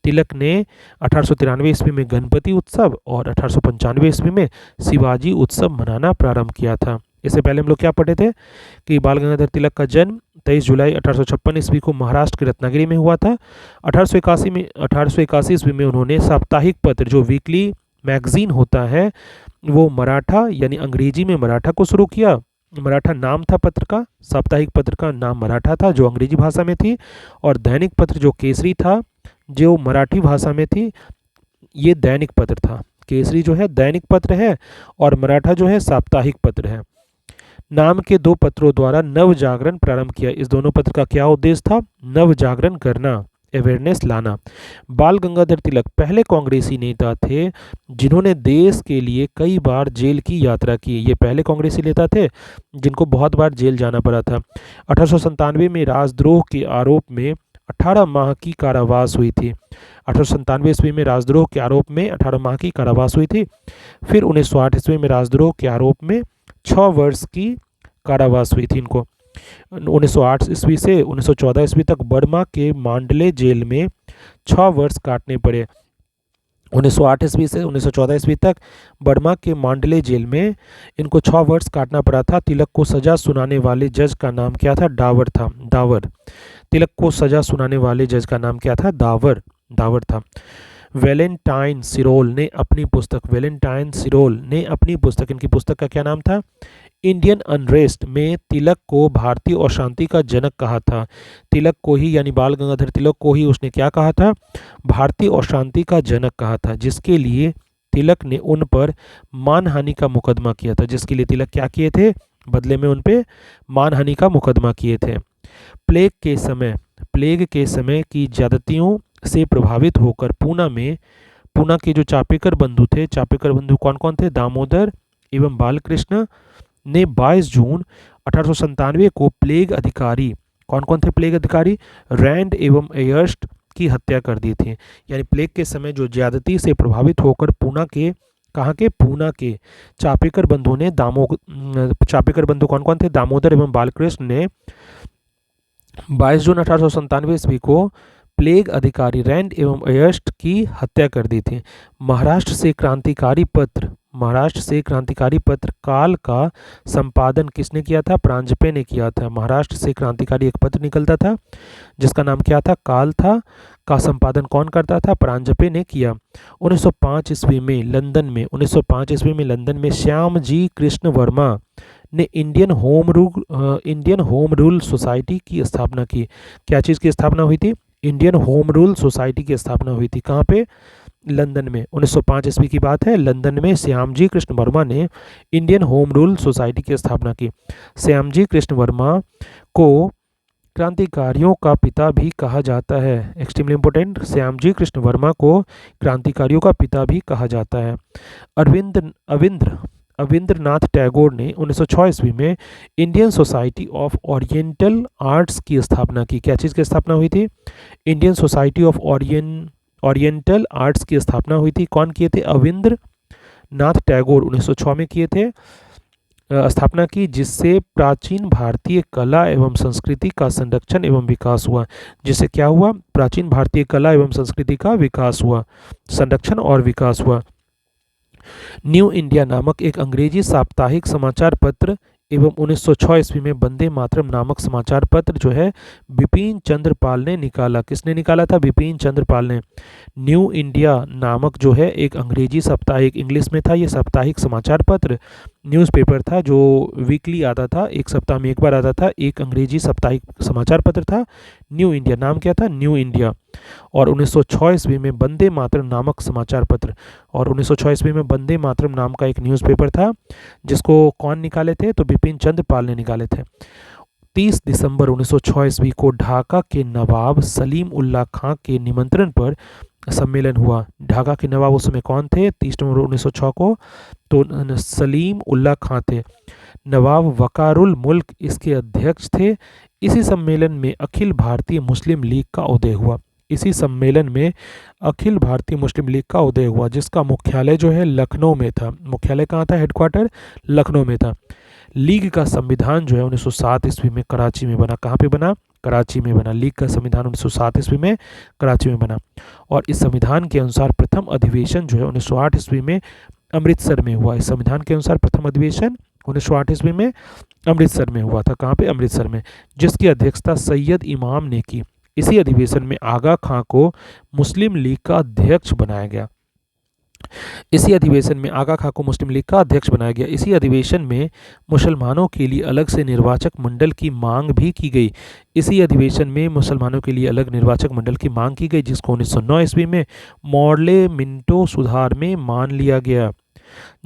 तिलक ने 1893 ईस्वी में गणपति उत्सव और 1895 ईस्वी में शिवाजी उत्सव मनाना प्रारंभ किया था। इससे पहले हम लोग क्या पढ़े थे कि बाल गंगाधर तिलक का जन्म 23 जुलाई 1856 ईस्वी को महाराष्ट्र के रत्नागिरी में हुआ था। 1881 ईस्वी में उन्होंने साप्ताहिक पत्र, जो वीकली मैगजीन होता है, वो मराठा यानी अंग्रेजी में मराठा को शुरू किया। मराठा नाम था पत्र का, साप्ताहिक पत्र का नाम मराठा था जो अंग्रेजी भाषा में थी, और दैनिक पत्र जो केसरी था जो मराठी भाषा में थी, ये दैनिक पत्र था। केसरी जो है दैनिक पत्र है और मराठा जो है साप्ताहिक पत्र है। नाम के 2 पत्रों द्वारा नव जागरण प्रारंभ किया। इस दोनों पत्र का क्या उद्देश्य था, नव जागरण करना, अवेयरनेस लाना। बाल गंगाधर तिलक पहले कांग्रेसी नेता थे जिन्होंने देश के लिए कई बार जेल की यात्रा की। ये पहले कांग्रेसी नेता थे जिनको बहुत बार जेल जाना पड़ा था। 1897 में राजद्रोह के आरोप में 18 माह की कारावास हुई थी। 1897 ईस्वी में राजद्रोह के आरोप में 18 माह की कारावास हुई थी। फिर 1908 ईस्वी में राजद्रोह के आरोप में 6 वर्ष की कारावास हुई थी इनको। 1908 ईस्वी से 1914 ईस्वी तक बर्मा के मांडले जेल में 6 वर्ष काटने पड़े। 1908 ईस्वी से 1914 ईस्वी तक बर्मा के मांडले जेल में इनको 6 वर्ष काटना पड़ा था। तिलक को सजा सुनाने वाले जज का नाम क्या था, डावर था, डावर। तिलक को सजा सुनाने वाले जज का नाम क्या था, डावर था। वैलेंटाइन सिरोल ने अपनी पुस्तक, इनकी पुस्तक का क्या नाम था, इंडियन अनरेस्ट, में तिलक को भारतीय अशांति का जनक कहा था। तिलक को ही यानी बाल गंगाधर तिलक को ही उसने क्या कहा था, भारतीय अशांति का जनक कहा था, जिसके लिए तिलक ने उन पर मानहानि का मुकदमा किया था। जिसके लिए तिलक क्या किए थे, बदले में उन पे मानहानि का मुकदमा किए थे। प्लेग के समय की ज्यादतियों से प्रभावित होकर पूना के जो चापेकर बंधु थे, चापेकर बंधु कौन कौन थे, दामोदर एवं बालकृष्ण, ने 22 जून 1897 को प्लेग अधिकारी, कौन कौन थे प्लेग अधिकारी, रैंड एवं एयर्स्ट की हत्या कर दी थी। यानी प्लेग के समय जो ज्यादती से प्रभावित होकर पूना के चापेकर बंधु ने चापेकर बंधु कौन कौन थे, दामोदर एवं बालकृष्ण ने 22 जून 1897 ईस्वी को प्लेग अधिकारी रैंड एवं एयर्स्ट की हत्या कर दी थी। महाराष्ट्र से क्रांतिकारी पत्र काल का संपादन किसने किया था, प्रांजपे ने किया था। महाराष्ट्र से क्रांतिकारी एक पत्र निकलता था जिसका नाम क्या था, काल था, का संपादन कौन करता था, प्रांजपे ने किया। 1905 ईस्वी में लंदन में श्यामजी कृष्ण वर्मा ने इंडियन होम रूल सोसाइटी की स्थापना की। क्या चीज़ की स्थापना हुई थी, इंडियन होम रूल सोसाइटी की स्थापना हुई थी। कहाँ पे, लंदन में। 1905 ईस्वी की बात है, लंदन में श्यामजी कृष्ण वर्मा ने इंडियन होम रूल सोसाइटी की स्थापना की। श्यामजी कृष्ण वर्मा को क्रांतिकारियों का पिता भी कहा जाता है। एक्सट्रीमली इंपॉर्टेंट, श्यामजी कृष्ण वर्मा को क्रांतिकारियों का पिता भी कहा जाता है। अरविंद अविंद्र अविंद्रनाथ टैगोर ने 1906 ईस्वी में Indian society of oriental arts की स्थापना की। क्या चीज़ की स्थापना हुई थी? Indian society of oriental arts की स्थापना हुई थी। कौन किए थे? अविंद्रनाथ टैगोर 1906 में किए थे स्थापना की, जिससे प्राचीन भारतीय कला एवं संस्कृति का संरक्षण एवं विकास हुआ। जिससे क्या हुआ? प्राचीन भारतीय कला एवं संस्कृति का विकास हुआ, संरक्षण और विकास हुआ। न्यू इंडिया नामक एक अंग्रेजी साप्ताहिक समाचार पत्र एवं 1906 ईस्वी में वंदे मातरम नामक समाचार पत्र जो है बिपिन चंद्र पाल ने निकाला। किसने निकाला था? बिपिन चंद्र पाल ने। न्यू इंडिया नामक जो है एक अंग्रेजी साप्ताहिक, इंग्लिश में था ये साप्ताहिक समाचार पत्र, न्यूज़पेपर था जो वीकली आता था, एक सप्ताह में एक बार आता था। एक अंग्रेजी साप्ताहिक समाचार पत्र था न्यू इंडिया। नाम क्या था? New India. और 1906 ईस्वी में वंदे मातरम नामक समाचार पत्र, और 1906 ईस्वी में वंदे मातरम नाम का एक न्यूज़पेपर था, जिसको कौन निकाले थे? तो बिपिन चंद्र पाल ने निकाले थे। 30 दिसंबर 1906 ईस्वी को ढाका के नवाब सलीम उल्लाह खां के निमंत्रण पर सम्मेलन हुआ। ढाका के नवाब उस समय कौन थे? 30 नवंबर 1906 को तो सलीम उल्लाह खां थे। नवाब वकारुल मुल्क इसके अध्यक्ष थे। इसी सम्मेलन में अखिल भारतीय मुस्लिम लीग का उदय हुआ। इसी सम्मेलन में अखिल भारतीय मुस्लिम लीग का उदय हुआ, जिसका मुख्यालय जो है लखनऊ में था। मुख्यालय कहाँ था? हेडक्वार्टर लखनऊ में था। लीग का संविधान जो है 1907 ईस्वी में कराची में बना। कहाँ पे बना? कराची में बना। लीग का संविधान 1907 ईस्वी में कराची में बना। और इस संविधान के अनुसार प्रथम अधिवेशन जो है 1908 ईस्वी में अमृतसर में हुआ। इस संविधान के अनुसार प्रथम अधिवेशन 1908 ईस्वी में अमृतसर में हुआ था। कहाँ पे? अमृतसर में, जिसकी अध्यक्षता सैयद इमाम ने की। इसी अधिवेशन में आगा खां को मुस्लिम लीग का अध्यक्ष बनाया गया। इसी अधिवेशन में आगा खां को मुस्लिम लीग का अध्यक्ष बनाया गया। इसी अधिवेशन में मुसलमानों के लिए अलग से निर्वाचक मंडल की मांग भी की गई। इसी अधिवेशन में मुसलमानों के लिए अलग निर्वाचक मंडल की मांग की गई, जिसको 1909 ईस्वी में मॉडले मिंटो सुधार में मान लिया गया।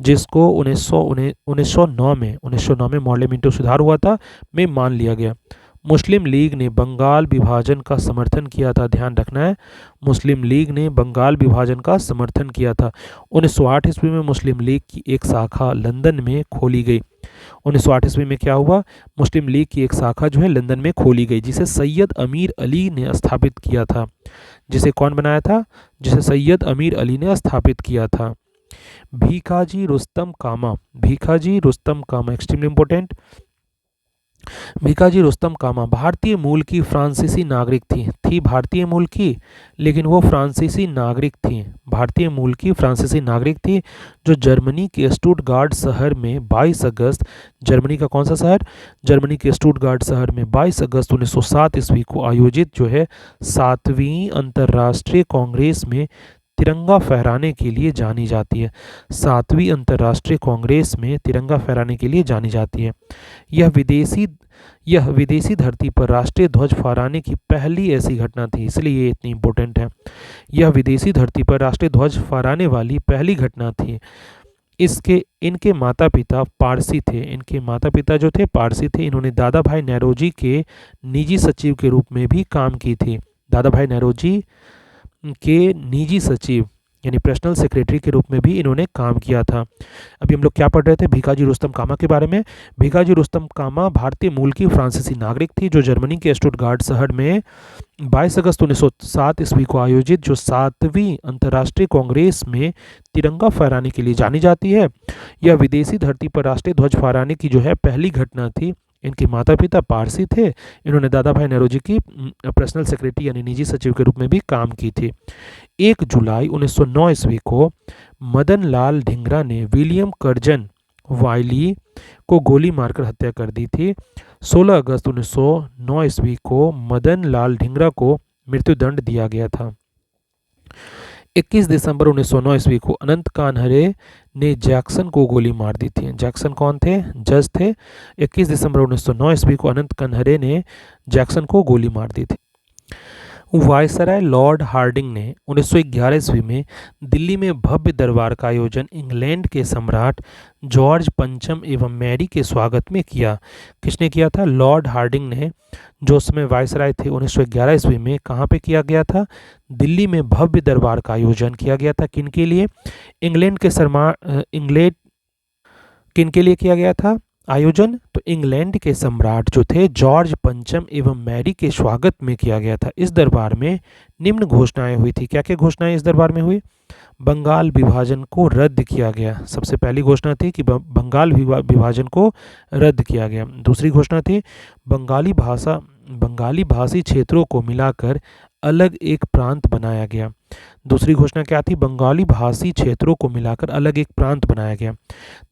जिसको 1909 में मॉडले मिंटो सुधार हुआ था में मान लिया गया। मुस्लिम लीग ने बंगाल विभाजन का समर्थन किया था। ध्यान रखना है, मुस्लिम लीग ने बंगाल विभाजन का समर्थन किया था। 1908 ईस्वी में मुस्लिम लीग की एक शाखा लंदन में खोली गई। 1908 ईस्वी में क्या हुआ? मुस्लिम लीग की एक शाखा जो है लंदन में खोली गई, जिसे सैयद अमीर अली ने स्थापित किया था। जिसे कौन बनाया था? जिसे सैयद अमीर अली ने स्थापित किया था। भीखाजी रुस्तम कामा। भीखाजी रुस्तम कामा एक्सट्रीमली इंपॉर्टेंट। भीखाजी रुस्तम कामा भारतीय मूल की फ्रांसीसी नागरिक थी भारतीय मूल की, लेकिन वो फ्रांसीसी नागरिक थी। भारतीय मूल की फ्रांसीसी नागरिक थी, जो जर्मनी के स्टुटगार्ट शहर में 22 अगस्त, जर्मनी का कौन सा शहर? जर्मनी के स्टुटगार्ट शहर में 22 अगस्त 1907 ईस्वी को आयोजित जो है 7वीं अंतर्राष्ट्रीय कांग्रेस में तिरंगा फहराने के लिए जानी जाती है। 7वीं अंतर्राष्ट्रीय कांग्रेस में तिरंगा फहराने के लिए जानी जाती है। यह विदेशी धरती पर राष्ट्रीय ध्वज फहराने की पहली ऐसी घटना थी, इसलिए ये इतनी इम्पोर्टेंट है। यह विदेशी धरती पर राष्ट्रीय ध्वज फहराने वाली पहली घटना थी। इनके माता पिता पारसी थे। इनके माता पिता जो थे पारसी थे। इन्होंने दादा भाई नेरोजी के निजी सचिव के रूप में भी काम की थी। दादा भाई नेरोजी के निजी सचिव यानी पर्सनल सेक्रेटरी के रूप में भी इन्होंने काम किया था। अभी हम लोग क्या पढ़ रहे थे? भीखाजी रुस्तम कामा के बारे में। भीखाजी रुस्तम कामा भारतीय मूल की फ्रांसीसी नागरिक थी, जो जर्मनी के स्टुटगार्ट शहर में 22 अगस्त 1907 ईस्वी को आयोजित जो 7वीं अंतर्राष्ट्रीय कांग्रेस में तिरंगा फहराने के लिए जानी जाती है। यह विदेशी धरती पर राष्ट्रीय ध्वज फहराने की जो है पहली घटना थी। इनके माता पिता पारसी थे। इन्होंने दादा भाई नेरोजी की पर्सनल सेक्रेटरी यानी निजी सचिव के रूप में भी काम की थी। 1 जुलाई 1909 ईस्वी को मदन लाल ढींगरा ने विलियम कर्जन वाइली को गोली मारकर हत्या कर दी थी। 16 अगस्त 1909 ईस्वी को मदन लाल ढींगरा को मृत्युदंड दिया गया था। 21 दिसंबर 1909 ईस्वी को अनंत कान्हरे ने जैक्सन को गोली मार दी थी। जैक्सन कौन थे? जज थे। 21 दिसंबर 1909 ईस्वी को अनंत कान्हरे ने जैक्सन को गोली मार दी थी। वायसराय लॉर्ड हार्डिंग ने 1911 ईस्वी में दिल्ली में भव्य दरबार का आयोजन इंग्लैंड के सम्राट जॉर्ज पंचम एवं मैरी के स्वागत में किया। किसने किया था? लॉर्ड हार्डिंग ने, जो उस समय वायसराय थे। 1911 ईस्वी में कहाँ पे किया गया था? दिल्ली में भव्य दरबार का आयोजन किया गया था। किन के लिए? इंग्लैंड किन के लिए किया गया था आयोजन? तो इंग्लैंड के सम्राट जो थे जॉर्ज पंचम एवं मैरी के स्वागत में किया गया था। इस दरबार में निम्न घोषणाएं हुई थी। क्या क्या घोषणाएं इस दरबार में हुई? बंगाल विभाजन को रद्द किया गया। सबसे पहली घोषणा थी कि बंगाल विभाजन को रद्द किया गया। दूसरी घोषणा थी बंगाली भाषी क्षेत्रों को मिलाकर अलग एक प्रांत बनाया गया। दूसरी घोषणा क्या थी? बंगाली भाषी क्षेत्रों को मिलाकर अलग एक प्रांत बनाया गया।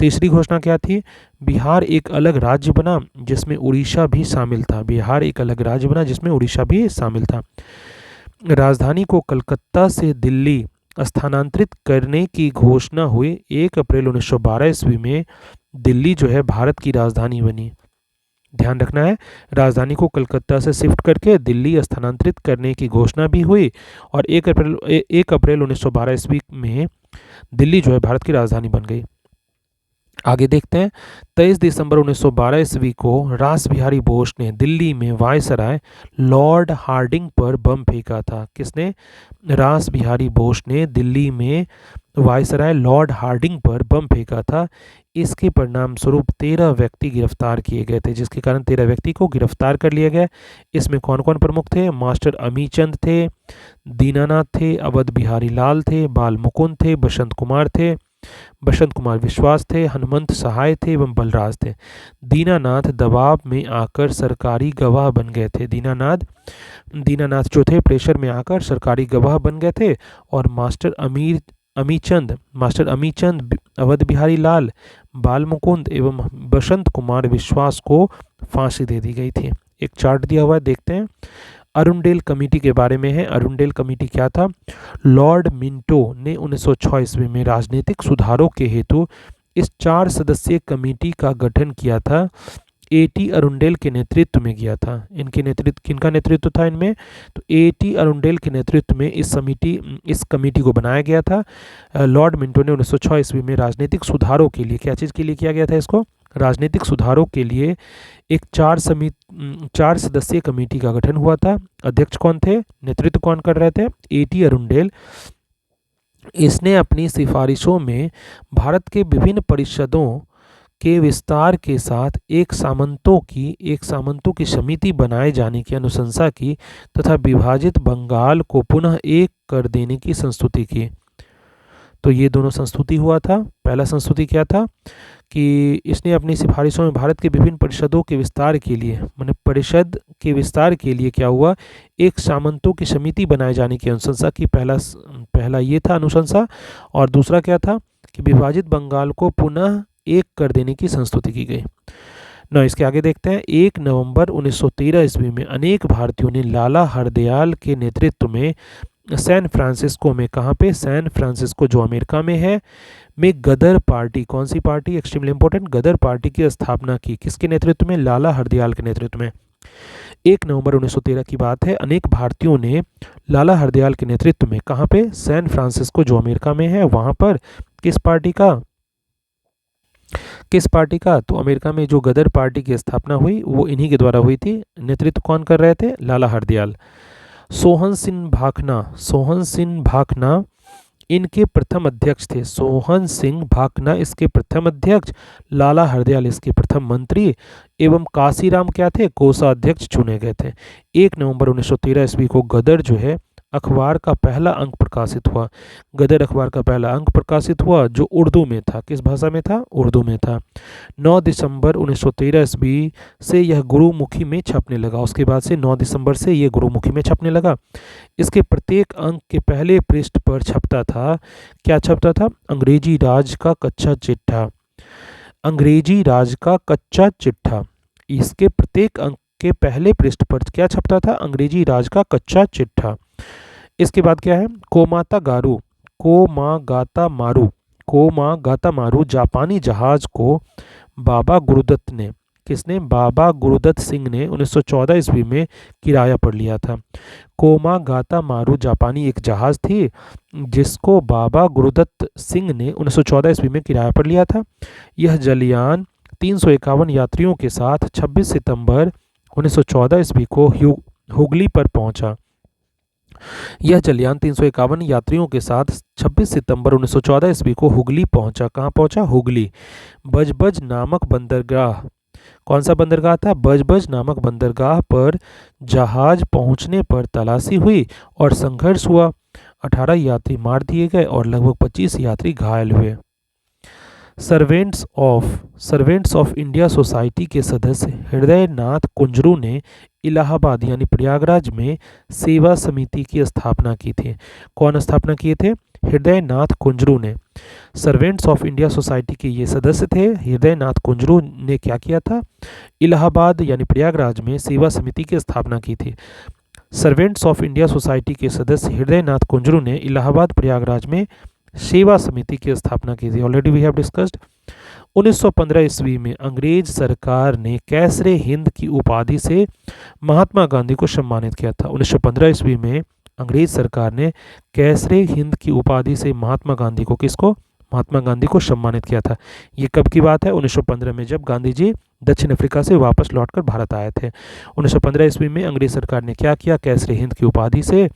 तीसरी घोषणा क्या थी? बिहार एक अलग राज्य बना जिसमें उड़ीसा भी शामिल था। बिहार एक अलग राज्य बना जिसमें उड़ीसा भी शामिल था। राजधानी को कलकत्ता से दिल्ली स्थानांतरित करने की घोषणा हुई। 1 अप्रैल 1912 ईस्वी में दिल्ली जो है भारत की राजधानी बनी। ध्यान रखना है, राजधानी को कलकत्ता से शिफ्ट करके दिल्ली स्थानांतरित करने की घोषणा भी हुई और 1 अप्रैल 1912 ईस्वी में दिल्ली जो है भारत की राजधानी बन गई। आगे देखते हैं। 23 दिसंबर 1912 ईस्वी को रास बिहारी बोस ने दिल्ली में वायसराय लॉर्ड हार्डिंग पर बम फेंका था। किसने? रास बिहारी बोस ने दिल्ली में वायसराय लॉर्ड हार्डिंग पर बम फेंका था। इसके परिणाम स्वरूप 13 व्यक्ति गिरफ्तार किए गए थे, जिसके कारण 13 व्यक्ति को गिरफ्तार कर लिया गया। इसमें कौन कौन प्रमुख थे? मास्टर अमीचंद थे, दीनानाथ थे, अवध बिहारी लाल थे, बाल मुकुंद थे, बसंत कुमार विश्वास थे, हनुमंत सहाय थे एवं बलराज थे। दीनानाथ दबाव में आकर सरकारी गवाह बन गए थे। दीनानाथ जो थे प्रेशर में आकर सरकारी गवाह बन गए थे और मास्टर अमीचंद, अवध बिहारी लाल, बाल मुकुंद एवं बसंत कुमार विश्वास को फांसी दे दी गई थी। एक चार्ट दिया हुआ है, देखते हैं। अरुंडेल कमेटी के बारे में है। अरुंडेल कमेटी क्या था? लॉर्ड मिंटो ने 1906 ईस्वी में राजनीतिक सुधारों के हेतु इस 4 सदस्यीय कमेटी का गठन किया था। A.T. अरुंडेल के नेतृत्व में किया था। किनका नेतृत्व था इनमें? तो A.T. अरुंडेल के नेतृत्व में इस कमेटी को बनाया गया था। लॉर्ड मिंटो ने 1906 ईस्वी में राजनीतिक सुधारों के लिए, क्या चीज़ के लिए किया गया था इसको? राजनीतिक सुधारों के लिए एक 4 सदस्यीय कमेटी का गठन हुआ था। अध्यक्ष कौन थे? नेतृत्व कौन कर रहे थे? A.T. अरुंडेल। इसने अपनी सिफारिशों में भारत के विभिन्न परिषदों के विस्तार के साथ एक सामंतों की समिति बनाए जाने की अनुशंसा की तथा विभाजित बंगाल को पुनः एक कर देने की संस्तुति की। तो ये दोनों संस्तुति हुआ था। पहला संस्तुति क्या था कि इसने अपनी सिफारिशों में भारत के विभिन्न परिषदों के विस्तार के लिए, माने परिषद के विस्तार के लिए क्या हुआ? एक सामंतों की समिति बनाए जाने की अनुशंसा की। पहला ये था अनुशंसा, और दूसरा क्या था कि विभाजित बंगाल को पुनः एक कर देने की संस्तुति की गई। ना इसके आगे देखते हैं। 1 नवंबर 1913 ईस्वी में अनेक भारतीयों ने लाला हरदयाल के नेतृत्व में सैन फ्रांसिस्को में, कहाँ पे? सैन फ्रांसिस्को जो अमेरिका में है, में गदर पार्टी, कौन सी पार्टी? एक्सट्रीमली इंपॉर्टेंट, गदर पार्टी की स्थापना की। किसके नेतृत्व में? लाला हरदयाल के नेतृत्व में। 1 नवंबर 1913 की बात है। अनेक भारतीयों ने लाला हरदयाल के नेतृत्व में, कहाँ पे? सैन फ्रांसिस्को जो अमेरिका में है, वहाँ पर किस पार्टी का? तो अमेरिका में जो गदर पार्टी की स्थापना हुई वो इन्हीं के द्वारा हुई थी। नेतृत्व कौन कर रहे थे? लाला हरदयाल। सोहन सिंह भाखना इनके प्रथम अध्यक्ष थे। सोहन सिंह भाखना इसके प्रथम अध्यक्ष, लाला हरदयाल इसके प्रथम मंत्री एवं काशीराम क्या थे? कोषाध्यक्ष चुने गए थे। 1 नवंबर 1913 ईस्वी को गदर जो है अखबार का पहला अंक प्रकाशित हुआ। गदर अखबार का पहला अंक प्रकाशित हुआ जो उर्दू में था। किस भाषा में था? उर्दू में था। 9 दिसंबर 1913 ईस्वी से यह गुरुमुखी में छपने लगा। उसके बाद से 9 दिसंबर से यह गुरुमुखी में छपने लगा। इसके प्रत्येक अंक के पहले पृष्ठ पर छपता था, क्या छपता था? अंग्रेजी राज का कच्चा चिट्ठा। अंग्रेजी राज का कच्चा चिट्ठा। इसके प्रत्येक अंक के पहले पृष्ठ पर क्या छपता था? अंग्रेजी राज का कच्चा चिट्ठा। इसके बाद क्या है? कोमागाता मारू जापानी जहाज को बाबा गुरुदत्त ने किसने? बाबा गुरुदत्त सिंह ने 1914 ईस्वी में किराया पर लिया था। कोमा गाता मारू जापानी एक जहाज थी जिसको बाबा गुरुदत्त सिंह ने 1914 ईस्वी में किराया पर लिया था। यह जलयान 351 यात्रियों के साथ 26 सितंबर 1914 ईस्वी को हुगली पर पहुंचा। यह जलयान 351 यात्रियों के साथ 26 सितंबर 1914 ईस्वी को हुगली पहुंचा। कहाँ पहुंचा? हुगली। बजबज नामक बंदरगाह, कौन सा बंदरगाह था? बजबज नामक बंदरगाह पर जहाज पहुंचने पर तलाशी हुई और संघर्ष हुआ। 18 यात्री मार दिए गए और लगभग 25 यात्री घायल हुए। सर्वेंट्स ऑफ इंडिया सोसाइटी के सदस्य हृदय नाथ कुंजरू ने इलाहाबाद यानी प्रयागराज में सेवा समिति की स्थापना की थी। कौन स्थापना किए थे? हृदय नाथ कुंजरू ने। सर्वेंट्स ऑफ इंडिया सोसाइटी के ये सदस्य थे। हृदय नाथ कुंजरू ने क्या किया था? इलाहाबाद यानी प्रयागराज में सेवा समिति की स्थापना की थी। सर्वेंट्स ऑफ इंडिया सोसाइटी के सदस्य हृदय नाथ कुंजरू ने इलाहाबाद प्रयागराज में सेवा समिति की स्थापना की थी। Already we have discussed. 1915 ईस्वी में अंग्रेज सरकार ने कैसरे हिंद की उपाधि से महात्मा गांधी को सम्मानित किया था। 1915 ईस्वी में अंग्रेज सरकार ने कैसरे हिंद की उपाधि से महात्मा गांधी को, किसको? महात्मा गांधी को सम्मानित किया था। ये कब की बात है? 1915 में, जब गांधी जी दक्षिण अफ्रीका से वापस लौटकर भारत आए थे। 1915 ईस्वी में अंग्रेज सरकार ने क्या किया? कैसरे हिंद की उपाधि से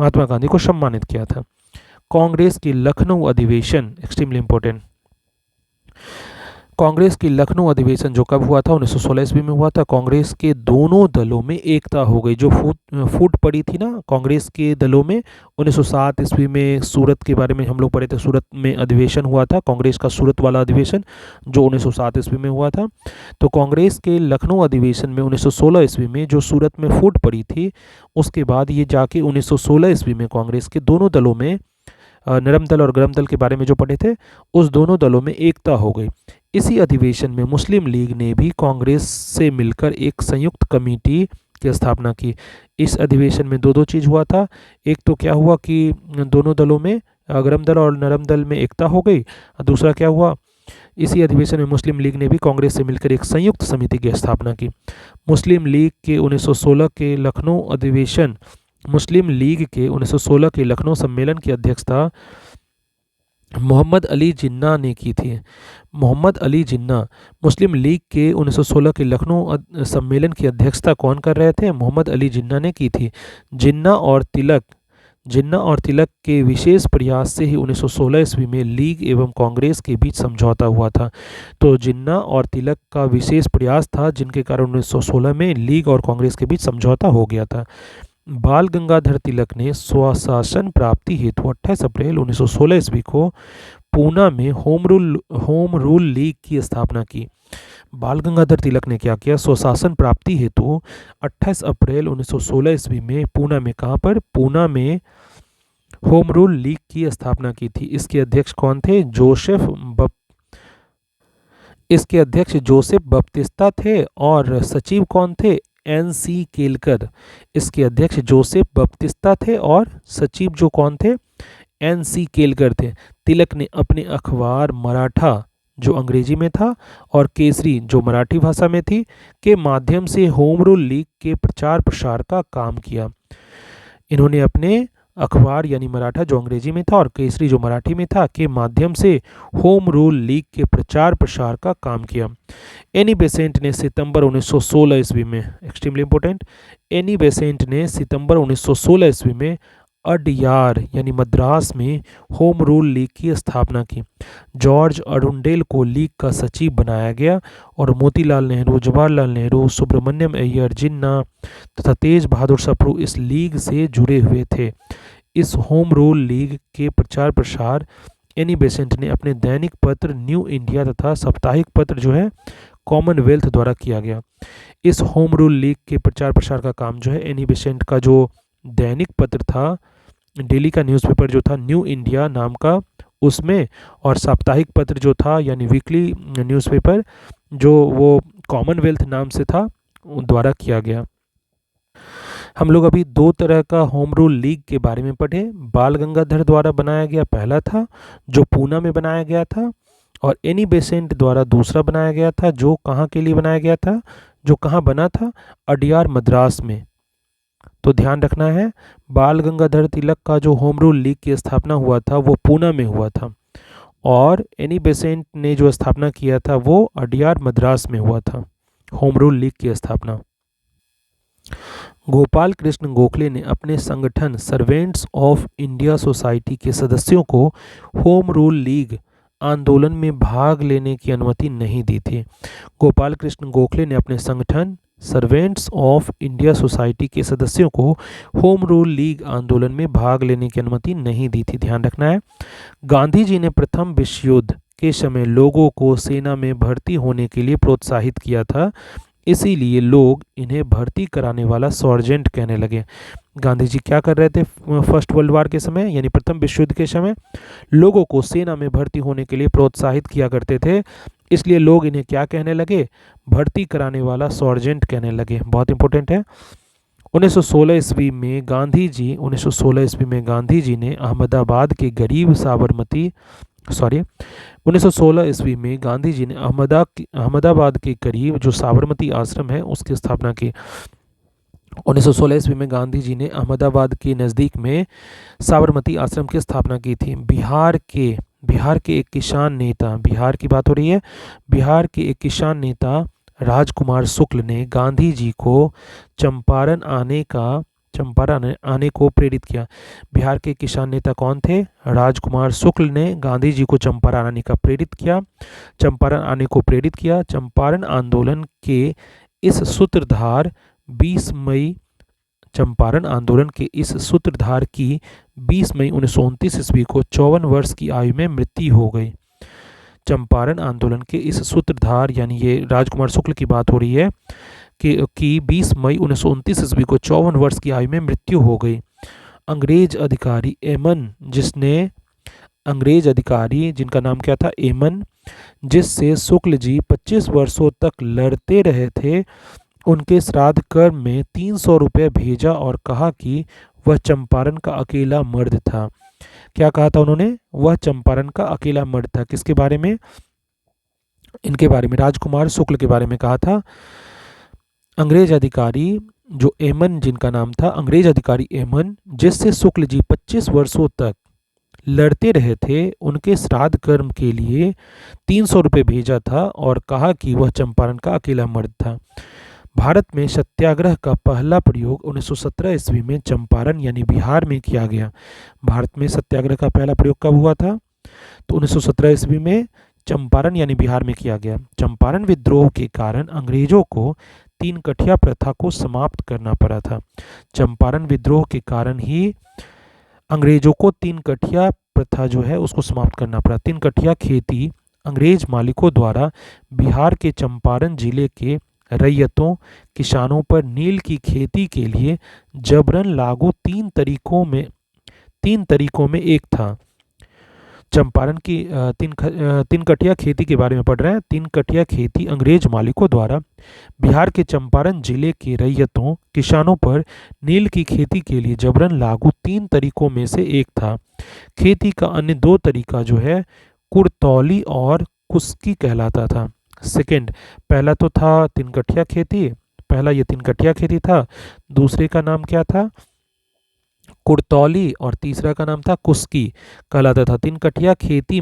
महात्मा गांधी को सम्मानित किया था। कांग्रेस की लखनऊ अधिवेशन, एक्सट्रीमली इंपॉर्टेंट। कांग्रेस की लखनऊ अधिवेशन जो कब हुआ था? 1916 ईस्वी में हुआ था। कांग्रेस के दोनों दलों में एकता हो गई। जो फूट पड़ी थी ना कांग्रेस के दलों में, 1907 ईस्वी में सूरत के बारे में हम लोग पढ़े थे। सूरत में अधिवेशन हुआ था, कांग्रेस का सूरत वाला अधिवेशन जो 1907 ईस्वी में हुआ था। तो कांग्रेस के लखनऊ अधिवेशन में 1916 ईस्वी में जो सूरत में फूट पड़ी थी, उसके बाद ये जाके 1916 ईस्वी में कांग्रेस के दोनों दलों में, नरम दल और गरम दल के बारे में जो पढ़े थे, उस दोनों दलों में एकता हो गई। इसी अधिवेशन में मुस्लिम लीग ने भी कांग्रेस से मिलकर एक संयुक्त कमेटी की स्थापना की। इस अधिवेशन में दो चीज़ हुआ था। एक तो क्या हुआ कि दोनों दलों में, गरम दल और नरम दल में एकता हो गई। दूसरा क्या हुआ? इसी अधिवेशन में मुस्लिम लीग ने भी कांग्रेस से मिलकर एक संयुक्त समिति की स्थापना की। मुस्लिम लीग के 1916 के लखनऊ अधिवेशन, मुस्लिम लीग के 1916 के लखनऊ सम्मेलन की अध्यक्षता मोहम्मद अली जिन्ना ने की थी। मोहम्मद अली जिन्ना। मुस्लिम लीग के 1916 के लखनऊ सम्मेलन की अध्यक्षता कौन कर रहे थे? मोहम्मद अली जिन्ना ने की थी। जिन्ना और तिलक के विशेष प्रयास से ही 1916 ईस्वी में लीग एवं कांग्रेस के बीच समझौता हुआ था। तो जिन्ना और तिलक का विशेष प्रयास था जिनके कारण 1916 में लीग और कांग्रेस के बीच समझौता हो गया था। बाल गंगाधर तिलक ने स्वशासन प्राप्ति हेतु 28 अप्रैल 1916 ईस्वी को पूना में होम रूल लीग की स्थापना की। बाल गंगाधर तिलक ने क्या किया? स्वशासन प्राप्ति हेतु 28 अप्रैल 1916 ईस्वी में पूना में, कहाँ पर? पूना में होम रूल लीग की स्थापना की थी। इसके अध्यक्ष कौन थे? इसके अध्यक्ष जोसेफ बप्तिस्ता थे और सचिव कौन थे? NC केलकर। इसके अध्यक्ष जोसेफ बप्तिस्ता थे और सचिव जो कौन थे? NC केलकर थे। तिलक ने अपने अखबार मराठा जो अंग्रेजी में था और केसरी जो मराठी भाषा में थी के माध्यम से होम रूल लीग के प्रचार प्रसार का काम किया। इन्होंने अपने अखबार यानी मराठा जो अंग्रेजी में था और केसरी जो मराठी में था के माध्यम से होम रूल लीग के प्रचार प्रसार का काम किया। एनी बेसेंट ने सितंबर 1916 ईस्वी में, एक्सट्रीमली इंपॉर्टेंट, एनी बेसेंट ने सितंबर 1916 ईस्वी में अडयार यानी मद्रास में होम रूल लीग की स्थापना की। जॉर्ज अरुंडेल को लीग का सचिव बनाया गया और मोतीलाल नेहरू, जवाहरलाल नेहरू, सुब्रमण्यम अय्यर, जिन्ना तथा तेज बहादुर सप्रू इस लीग से जुड़े हुए थे। इस होम रूल लीग के प्रचार प्रसार एनी बेसेंट ने अपने दैनिक पत्र न्यू इंडिया तथा साप्ताहिक पत्र जो है कॉमनवेल्थ द्वारा किया गया। इस होम रूल लीग के प्रचार प्रसार का काम जो है एनी बेसेंट का जो दैनिक पत्र था, डेली का न्यूज़पेपर जो था न्यू इंडिया नाम का, उसमें, और साप्ताहिक पत्र जो था यानी वीकली न्यूज़पेपर जो वो कॉमनवेल्थ नाम से था, द्वारा किया गया। हम लोग अभी दो तरह का होम रूल लीग के बारे में पढ़े। बाल गंगाधर द्वारा बनाया गया पहला था जो पूना में बनाया गया था, और एनी बेसेंट द्वारा दूसरा बनाया गया था, जो कहाँ के लिए बनाया गया था, जो कहाँ बना था, अडियार मद्रास में। तो ध्यान रखना है, बाल गंगाधर तिलक का जो होम रूल लीग की स्थापना हुआ था वो पूना में हुआ था, और एनी बेसेंट ने जो स्थापना किया था वो अडियार मद्रास में हुआ था, होम रूल लीग की स्थापना। गोपाल कृष्ण गोखले ने अपने संगठन सर्वेंट्स ऑफ इंडिया सोसाइटी के सदस्यों को होम रूल लीग आंदोलन में भाग लेने की अनुमति नहीं दी थी। गोपाल कृष्ण गोखले ने अपने संगठन सर्वेंट्स ऑफ इंडिया सोसाइटी के सदस्यों को होम रूल लीग आंदोलन में भाग लेने की अनुमति नहीं दी थी। ध्यान रखना है, गांधी जी ने प्रथम विश्व युद्ध के समय लोगों को सेना में भर्ती होने के लिए प्रोत्साहित किया था, इसीलिए लोग इन्हें भर्ती कराने वाला सर्जेंट कहने लगे। गांधी जी क्या कर रहे थे फर्स्ट वर्ल्ड वॉर के समय, यानी प्रथम विश्व युद्ध के समय लोगों को सेना में भर्ती होने के लिए प्रोत्साहित किया करते थे, इसलिए लोग इन्हें क्या कहने लगे, भर्ती कराने वाला सर्जेंट कहने लगे। बहुत इंपॉर्टेंट है। 1916 ईस्वी में गांधी जी ने अहमदाबाद के गरीब साबरमती 1916 ईस्वी में गांधी जी ने अहमदाबाद के करीब जो साबरमती आश्रम है उसकी स्थापना की। 1916 ईस्वी में गांधी जी ने अहमदाबाद के नज़दीक में साबरमती आश्रम की स्थापना की थी। बिहार के एक किसान नेता, बिहार की बात हो रही है, बिहार के एक किसान नेता राजकुमार शुक्ल ने गांधी जी को चंपारण आने को प्रेरित किया। बिहार के किसान नेता कौन थे? राजकुमार शुक्ल ने गांधी जी को चंपारण आने का प्रेरित किया, चंपारण आने को प्रेरित किया। चंपारण आंदोलन के इस सूत्रधार 20 मई चंपारण आंदोलन के इस सूत्रधार की 20 मई 1929 ईस्वी को 54 वर्ष की आयु में मृत्यु हो गई। चंपारण आंदोलन के इस सूत्रधार यानी ये राजकुमार शुक्ल की बात हो रही है कि 20 मई 1929 ईस्वी को 54 वर्ष की आयु में मृत्यु हो गई। अंग्रेज अधिकारी जिनका नाम क्या था, एमन, जिससे शुक्ल जी 25 वर्षों तक लड़ते रहे थे, उनके श्राद्ध कर्म में 300 रुपये भेजा और कहा कि वह चंपारण का अकेला मर्द था। क्या कहा था उन्होंने? वह चंपारण का अकेला मर्द था। किसके बारे में? इनके बारे में, राजकुमार शुक्ल के बारे में कहा था। अंग्रेज अधिकारी जो एमन, जिनका नाम था अंग्रेज अधिकारी एमन, जिससे शुक्ल जी 25 वर्षों तक लड़ते रहे थे, उनके श्राद्ध कर्म के लिए 300 रुपये भेजा था और कहा कि वह चंपारण का अकेला मर्द था। भारत में सत्याग्रह का पहला प्रयोग 1917 ईस्वी में चंपारण यानी बिहार में किया गया। भारत में सत्याग्रह का पहला प्रयोग कब हुआ था? तो 1917 ईस्वी में चंपारण यानी बिहार में किया गया। चंपारण विद्रोह के कारण अंग्रेजों को 3 कठिया प्रथा को समाप्त करना पड़ा था। चंपारण विद्रोह के कारण ही अंग्रेजों को 3 कठिया प्रथा जो है उसको समाप्त करना पड़ा। 3 कठिया खेती अंग्रेज मालिकों द्वारा बिहार के चंपारण जिले के रैयतों किसानों पर नील की खेती के लिए जबरन लागू 3 तरीकों में एक था। चंपारण की तीन कठिया खेती के बारे में पढ़ रहे हैं। 3 कठिया खेती अंग्रेज मालिकों द्वारा बिहार के चंपारण जिले के रैयतों किसानों पर नील की खेती के लिए जबरन लागू 3 तरीकों में से एक था। खेती का अन्य 2 तरीका जो है कुर्तौली और कुस्की कहलाता था। सेकंड, पहला तो था 3 कठिया खेती, पहला ये 3 कठिया खेती था, दूसरे का नाम क्या था? कुर्तौली, और तीसरा का नाम था कुस्की कहलाता था। 3 कठिया खेती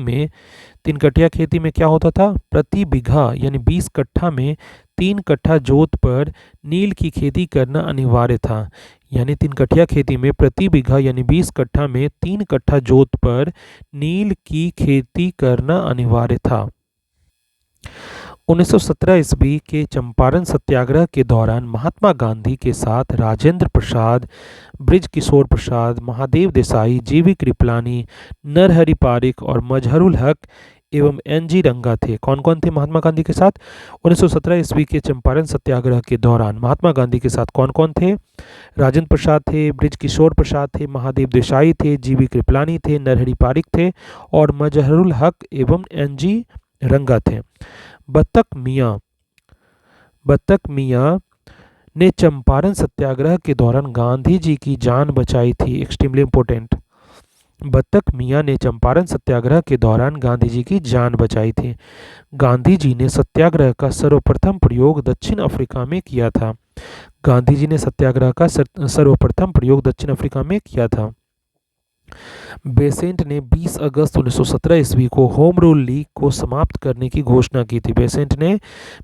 में क्या होता था? प्रति बीघा यानी 20 कट्ठा में 3 कट्ठा जोत पर नील की खेती करना अनिवार्य था। यानी 3 कठिया खेती में प्रति बीघा यानी 20 कट्ठा में 3 कट्ठा जोत पर नील की खेती करना अनिवार्य था। 1917 ईस्वी के चंपारण सत्याग्रह के दौरान महात्मा गांधी के साथ राजेंद्र प्रसाद, बृजकिशोर प्रसाद, महादेव देसाई, जीवी कृपलानी, नरहरि पारिख और मजहरुल हक एवं एन.जी. रंगा थे। कौन कौन थे महात्मा गांधी के साथ? 1917 ईस्वी के चंपारण सत्याग्रह के दौरान महात्मा गांधी के साथ कौन कौन थे? राजेंद्र प्रसाद थे, बृजकिशोर प्रसाद थे, महादेव देसाई थे, जीवी कृपलानी थे, नरहरि पारिख थे और मजहरुल हक एवं एन.जी. रंगा थे। बत्तख मियाँ ने चंपारण सत्याग्रह के दौरान गांधी जी की जान बचाई थी। Extremely important. बत्तख मियाँ ने चंपारण सत्याग्रह के दौरान गांधी जी की जान बचाई थी। गांधी जी ने सत्याग्रह का सर्वप्रथम प्रयोग दक्षिण अफ्रीका में किया था। गांधी जी ने सत्याग्रह का सर्वप्रथम प्रयोग दक्षिण अफ्रीका में किया था। बेसेंट ने 20 अगस्त 1917 ईस्वी को होम रूल लीग को समाप्त करने की घोषणा की थी। बेसेंट ने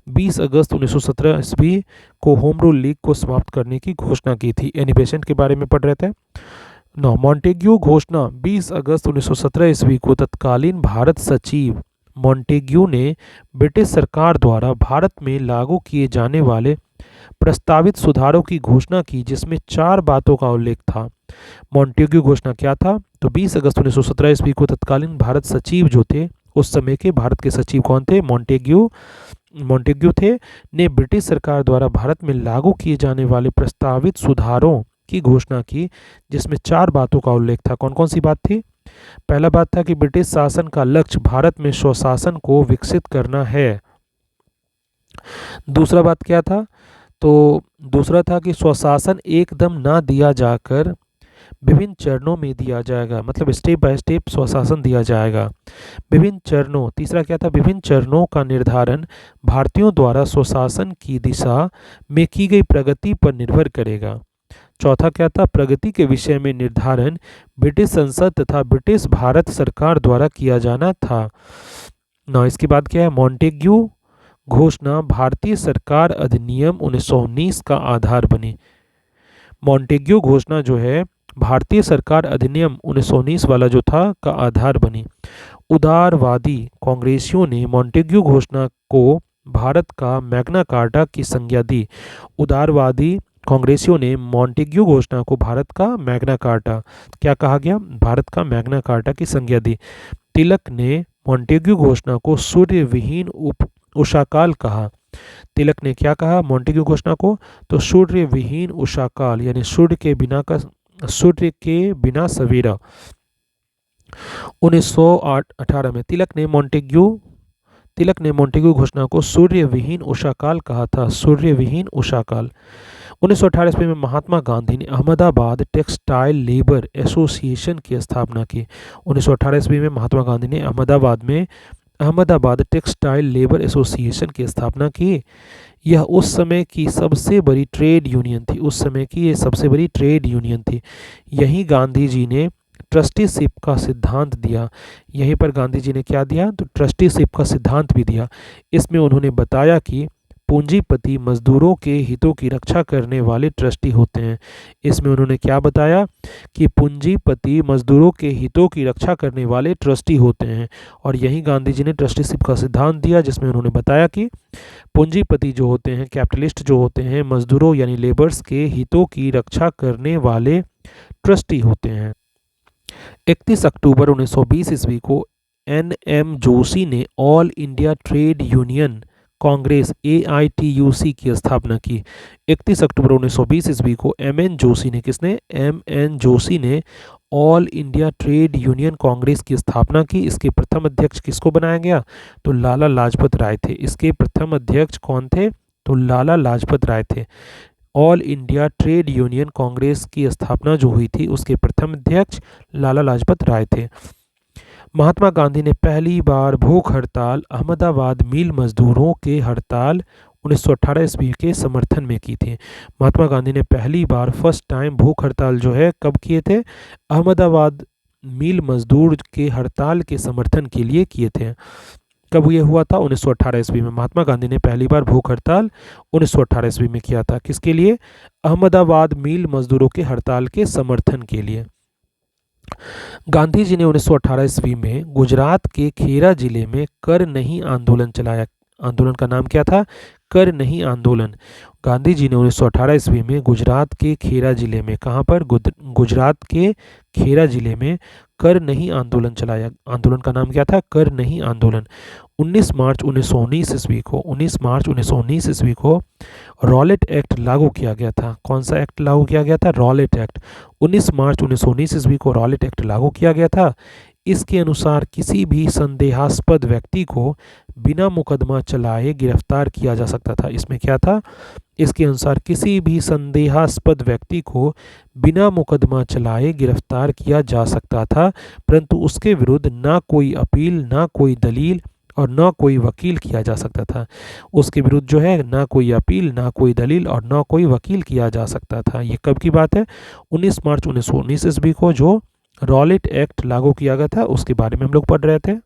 20 अगस्त 1917 ईस्वी को होम रूल लीग को समाप्त करने की घोषणा की थी। यानी बेसेंट के बारे में पढ़ रहे थे। नौ, मॉन्टेग्यू घोषणा 20 अगस्त 1917 ईस्वी को तत्कालीन भारत सचिव मॉन्टेग्यू ने ब्रिटिश सरकार द्वारा भारत में लागू किए जाने वाले प्रस्तावित सुधारों की घोषणा की, जिसमें 4 बातों का उल्लेख था। मॉन्टेग्यू घोषणा क्या था? तो 20 अगस्त 1917 ईस्वी को तत्कालीन भारत सचिव जो थे, उस समय के भारत के सचिव कौन थे? मॉन्टेग्यू थे, ने ब्रिटिश सरकार द्वारा भारत में लागू किए जाने वाले प्रस्तावित सुधारों की घोषणा की, जिसमें 4 बातों का उल्लेख था। कौन कौन सी बात थी? पहला बात था कि ब्रिटिश शासन का लक्ष्य भारत में स्वशासन को विकसित करना है। दूसरा बात क्या था? तो दूसरा था कि स्वशासन एकदम ना दिया जाकर विभिन्न चरणों में दिया जाएगा, मतलब स्टेप बाय स्टेप स्वशासन दिया जाएगा। विभिन्न चरणों, तीसरा क्या था? विभिन्न चरणों का निर्धारण भारतीयों द्वारा स्वशासन की दिशा में की गई प्रगति पर निर्भर करेगा। चौथा क्या था? प्रगति के विषय में निर्धारण ब्रिटिश संसद तथा ब्रिटिश भारत सरकार द्वारा किया जाना था। ना, इसके बाद क्या है? मॉन्टेग्यू घोषणा भारतीय सरकार अधिनियम 1919 का आधार बनी। मॉन्टेग्यू घोषणा जो है भारतीय सरकार अधिनियम 1919 वाला जो था का आधार बनी। उदारवादी कांग्रेसियों ने मॉन्टेग्यू घोषणा को भारत का मैग्ना कार्टा की संज्ञा दी। उदारवादी कांग्रेसियों ने मॉन्टेग्यू घोषणा को भारत का मैग्ना कार्टा, क्या कहा गया? भारत का मैग्ना कार्टा की संज्ञा दी। तिलक ने मॉन्टेग्यू घोषणा को सूर्य विहीन उषाकाल कहा। तिलक ने क्या कहा मॉन्टेग्यू घोषणा को? तो सूर्य विहीन उषाकाल, यानी सूर्य के बिना सवेरा। 1918 में तिलक ने मॉन्टेग्यू घोषणा को सूर्य विहीन उषाकाल कहा था। सूर्य विहीन उषाकाल। 1918 ईस्वी में महात्मा गांधी ने अहमदाबाद टेक्सटाइल लेबर एसोसिएशन की स्थापना की। 1918 ईस्वी में महात्मा गांधी ने अहमदाबाद टेक्सटाइल लेबर एसोसिएशन की स्थापना की। यह उस समय की सबसे बड़ी ट्रेड यूनियन थी। यहीं गांधी जी ने ट्रस्टीशिप का सिद्धांत दिया। यहीं पर गांधी जी ने क्या दिया? तो ट्रस्टीशिप का सिद्धांत भी दिया। इसमें उन्होंने बताया कि पूंजीपति मजदूरों के हितों की रक्षा करने वाले ट्रस्टी होते हैं। इसमें उन्होंने क्या बताया? कि पूंजीपति मजदूरों के हितों की रक्षा करने वाले ट्रस्टी होते हैं। और यही गांधी जी ने ट्रस्टीशिप का सिद्धांत दिया, जिसमें उन्होंने बताया कि पूंजीपति जो होते हैं, कैपिटलिस्ट जो होते हैं, मजदूरों यानी लेबर्स के हितों की रक्षा करने वाले ट्रस्टी होते हैं। 31 अक्टूबर 1920 ईस्वी को NM जोशी ने all India trade union Congress AITUC की स्थापना की। 31 अक्टूबर 1920 ईस्वी को MN जोशी ने all India trade union Congress की स्थापना की। इसके प्रथम अध्यक्ष किसको बनाया गया? तो लाला लाजपत राय थे। इसके प्रथम अध्यक्ष कौन थे? तो लाला लाजपत राय थे। All India trade union Congress की स्थापना जो हुई थी, उसके प्रथम अध्यक्ष लाला लाजपत राय थे। महात्मा गांधी ने पहली बार भूख हड़ताल अहमदाबाद मिल मजदूरों के हड़ताल 1918 ईस्वी के समर्थन में की थी। महात्मा गांधी ने पहली बार फर्स्ट टाइम भूख हड़ताल जो है कब किए थे? अहमदाबाद मिल मजदूर के हड़ताल के समर्थन के लिए किए थे। कब ये हुआ था? 1918 ईस्वी में महात्मा गांधी ने पहली बार भूख हड़ताल 1918 ईस्वी में किया था। किसके लिए? अहमदाबाद मिल मजदूरों के हड़ताल के समर्थन के लिए। गांधी जी ने 1918 ईस्वी में गुजरात के खेरा जिले में कर नहीं आंदोलन चलाया। आंदोलन का नाम क्या था? कर नहीं आंदोलन। गांधी जी ने 1918 ईस्वी में गुजरात के खेरा जिले में, कहाँ पर? गुजरात के खेरा जिले में कर नहीं आंदोलन चलाया। आंदोलन का नाम क्या था? कर नहीं आंदोलन। 19 मार्च 1919 ईस्वी को रॉलेट एक्ट लागू किया गया था। कौन सा एक्ट लागू किया गया था? Rowlatt act. 19 मार्च 1919 ईस्वी को रॉलेट एक्ट लागू किया गया था। इसके अनुसार किसी भी संदेहास्पद व्यक्ति को बिना मुकदमा चलाए गिरफ्तार किया जा सकता था। इसमें क्या था? इसके अनुसार किसी भी संदेहास्पद व्यक्ति को बिना मुकदमा चलाए गिरफ्तार किया जा सकता था, परंतु उसके विरुद्ध ना कोई अपील, ना कोई दलील और ना कोई वकील किया जा सकता था। उसके विरुद्ध जो है ना कोई अपील, ना कोई दलील और ना कोई वकील किया जा सकता था। ये कब की बात है? 19 मार्च 1919 ईस्वी को जो रॉलेट एक्ट लागू किया गया था, उसके बारे में हम लोग पढ़ रहे थे।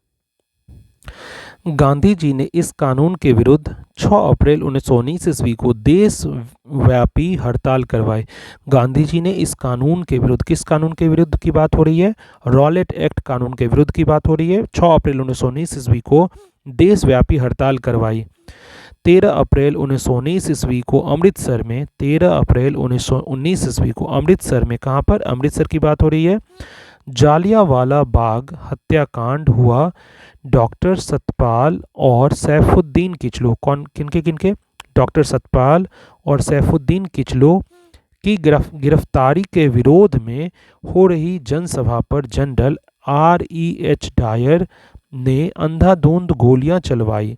गांधी जी ने इस कानून के विरुद्ध 6 अप्रैल 1919 ईस्वी को देशव्यापी हड़ताल करवाई। गांधी जी ने इस कानून के विरुद्ध, किस कानून के विरुद्ध की बात हो रही है? रॉलेट एक्ट कानून के विरुद्ध की बात हो रही है। 6 अप्रैल 1919 ईस्वी को देशव्यापी हड़ताल करवाई। 13 अप्रैल 1919 ईस्वी को अमृतसर में, 13 अप्रैल 1919 ईस्वी को अमृतसर में, कहाँ पर? अमृतसर की बात हो रही है। जालियांवाला बाग हत्याकांड हुआ। डॉक्टर सतपाल और सैफुद्दीन किचलू, कौन, किनके किनके? डॉक्टर सतपाल और सैफुद्दीन किचलू की गिरफ्तारी के विरोध में हो रही जनसभा पर जनरल R.E.H. डायर ने अंधाधुंध गोलियां चलवाई।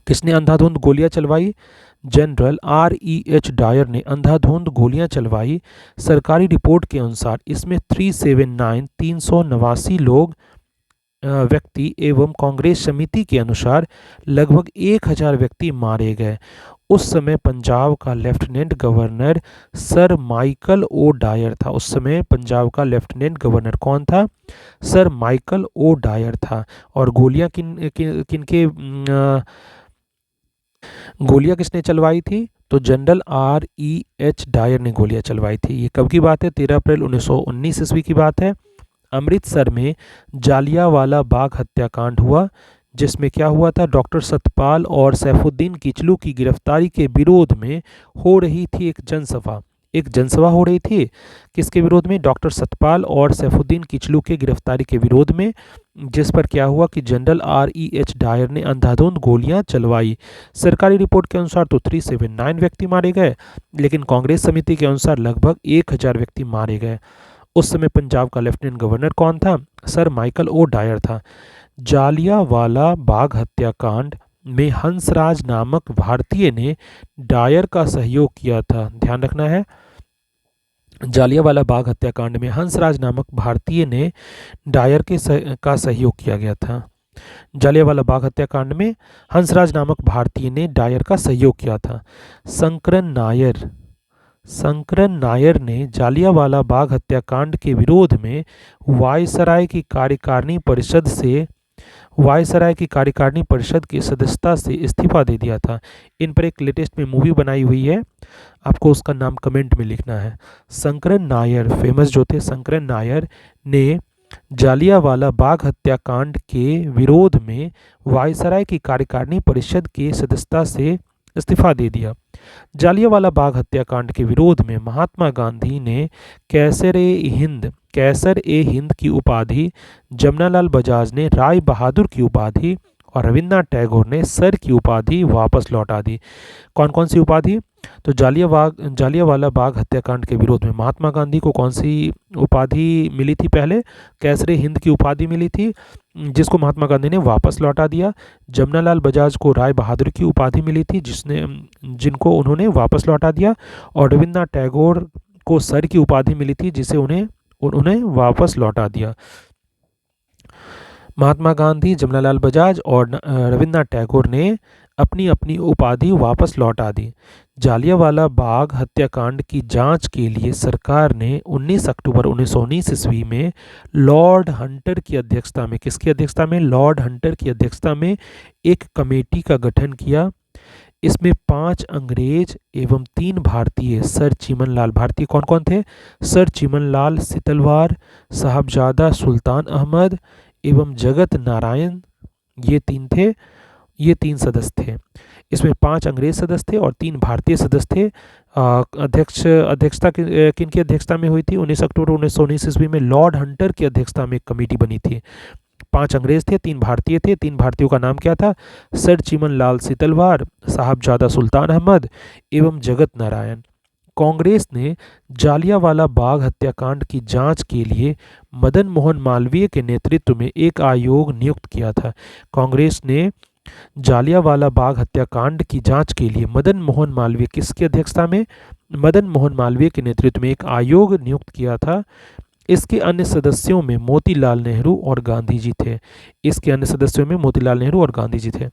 किसने अंधाधुंध गोलियां चलवाई? General R.E.H. डायर ने अंधाधुंध गोलियां चलवाई। सरकारी रिपोर्ट के अनुसार इसमें 389 लोग व्यक्ति एवं कांग्रेस समिति के अनुसार लगभग 1000 व्यक्ति मारे गए। उस समय पंजाब का lieutenant governor sir Michael O'Dwyer था। उस समय पंजाब का लेफ्टिनेंट गवर्नर कौन था? सर माइकल ओ डायर था। और गोलियां किनके गोलियां किसने चलवाई थी? तो जनरल R.E.H. डायर ने गोलियां चलवाई थी। ये कब की बात है? 13 अप्रैल 1919 ईस्वी की बात है। अमृतसर में जालियांवाला बाग हत्याकांड हुआ, जिसमें क्या हुआ था? डॉक्टर सतपाल और सैफुद्दीन किचलू की गिरफ्तारी के विरोध में हो रही थी एक जनसभा। एक जनसभा हो रही थी किसके विरोध में? डॉक्टर सतपाल और सैफुद्दीन किचलू के गिरफ्तारी के विरोध में, जिस पर क्या हुआ कि जनरल R.E.H. डायर ने अंधाधुंध गोलियां चलवाई। सरकारी रिपोर्ट के अनुसार तो 379 व्यक्ति मारे गए, लेकिन कांग्रेस समिति के अनुसार लगभग 1000 व्यक्ति मारे गए। उस समय पंजाब का लेफ्टिनेंट गवर्नर कौन था? सर माइकल ओ डायर था। जालियांवाला बाग हत्याकांड में हंसराज नामक भारतीय ने डायर का सहयोग किया था। ध्यान रखना है, जालियांवाला बाग हत्याकांड में हंसराज नामक भारतीय ने डायर का सहयोग किया गया था। जालियांवाला बाग हत्याकांड में हंसराज नामक भारतीय ने डायर का सहयोग किया था। शंकरन नायर ने जालियांवाला बाग हत्याकांड के विरोध में वायसराय की कार्यकारिणी परिषद की सदस्यता से इस्तीफा दे दिया था। इन पर एक लेटेस्ट में मूवी बनाई हुई है, आपको उसका नाम कमेंट में लिखना है। शंकरन नायर, फेमस जो थे शंकरन नायर ने जालियांवाला बाग हत्याकांड के विरोध में वायसराय की कार्यकारिणी परिषद की सदस्यता से इस्तीफा दे दिया। जालियांवाला बाग हत्याकांड के विरोध में महात्मा गांधी ने कैसर ए हिंद की उपाधि, जमनालाल बजाज ने राय बहादुर की उपाधि और रविन्द्रनाथ टैगोर ने सर की उपाधि वापस लौटा दी। कौन कौन सी उपाधि? तो जालियांवाला बाग हत्याकांड के विरोध में महात्मा गांधी को कौन सी उपाधि मिली थी? पहले कैसरे हिंद की उपाधि मिली थी, जिसको महात्मा गांधी ने वापस लौटा दिया। जमनालाल बजाज को राय बहादुर की उपाधि मिली थी, जिनको उन्होंने वापस लौटा दिया। और रविन्द्रनाथ टैगोर को सर की उपाधि मिली थी, जिसे उन्होंने वापस लौटा दिया। महात्मा गांधी, जमनालाल बजाज और रविन्द्रनाथ टैगोर ने अपनी अपनी उपाधि वापस लौटा दी। जालियांवाला बाग हत्याकांड की जांच के लिए सरकार ने 19 अक्टूबर 1919 ईस्वी में लॉर्ड हंटर की अध्यक्षता में, किसकी अध्यक्षता में? लॉर्ड हंटर की अध्यक्षता में एक कमेटी का गठन किया। इसमें 5 अंग्रेज एवं 3 भारतीय, सर चिमनलाल, भारतीय कौन कौन थे? सर चिमनलाल सितलवार, साहबजादा सुल्तान अहमद एवं जगत नारायण, ये 3 थे, ये 3 सदस्य थे। इसमें 5 अंग्रेज सदस्य थे और 3 भारतीय सदस्य थे। अध्यक्षता किनकी अध्यक्षता में हुई थी? 19 अक्टूबर 1919 ईस्वी में लॉर्ड हंटर की अध्यक्षता में एक कमेटी बनी थी। 5 अंग्रेज थे, 3 भारतीय थे। 3 भारतीयों का नाम क्या था? सर चिमनलाल सितलवार, साहबजादा सुल्तान अहमद एवं जगत नारायण। कांग्रेस ने जालियांवाला बाग हत्याकांड की जांच के लिए मदन मोहन मालवीय के नेतृत्व में एक आयोग नियुक्त किया था। कांग्रेस ने जालियांवाला बाग हत्याकांड की जांच के लिए मदन मोहन मालवीय किसकी अध्यक्षता में, मदन मोहन मालवीय के नेतृत्व में एक आयोग नियुक्त किया था। इसके अन्य सदस्यों में मोतीलाल नेहरू और गांधी जी थे। इसके अन्य सदस्यों में मोतीलाल नेहरू और गांधी जी थे।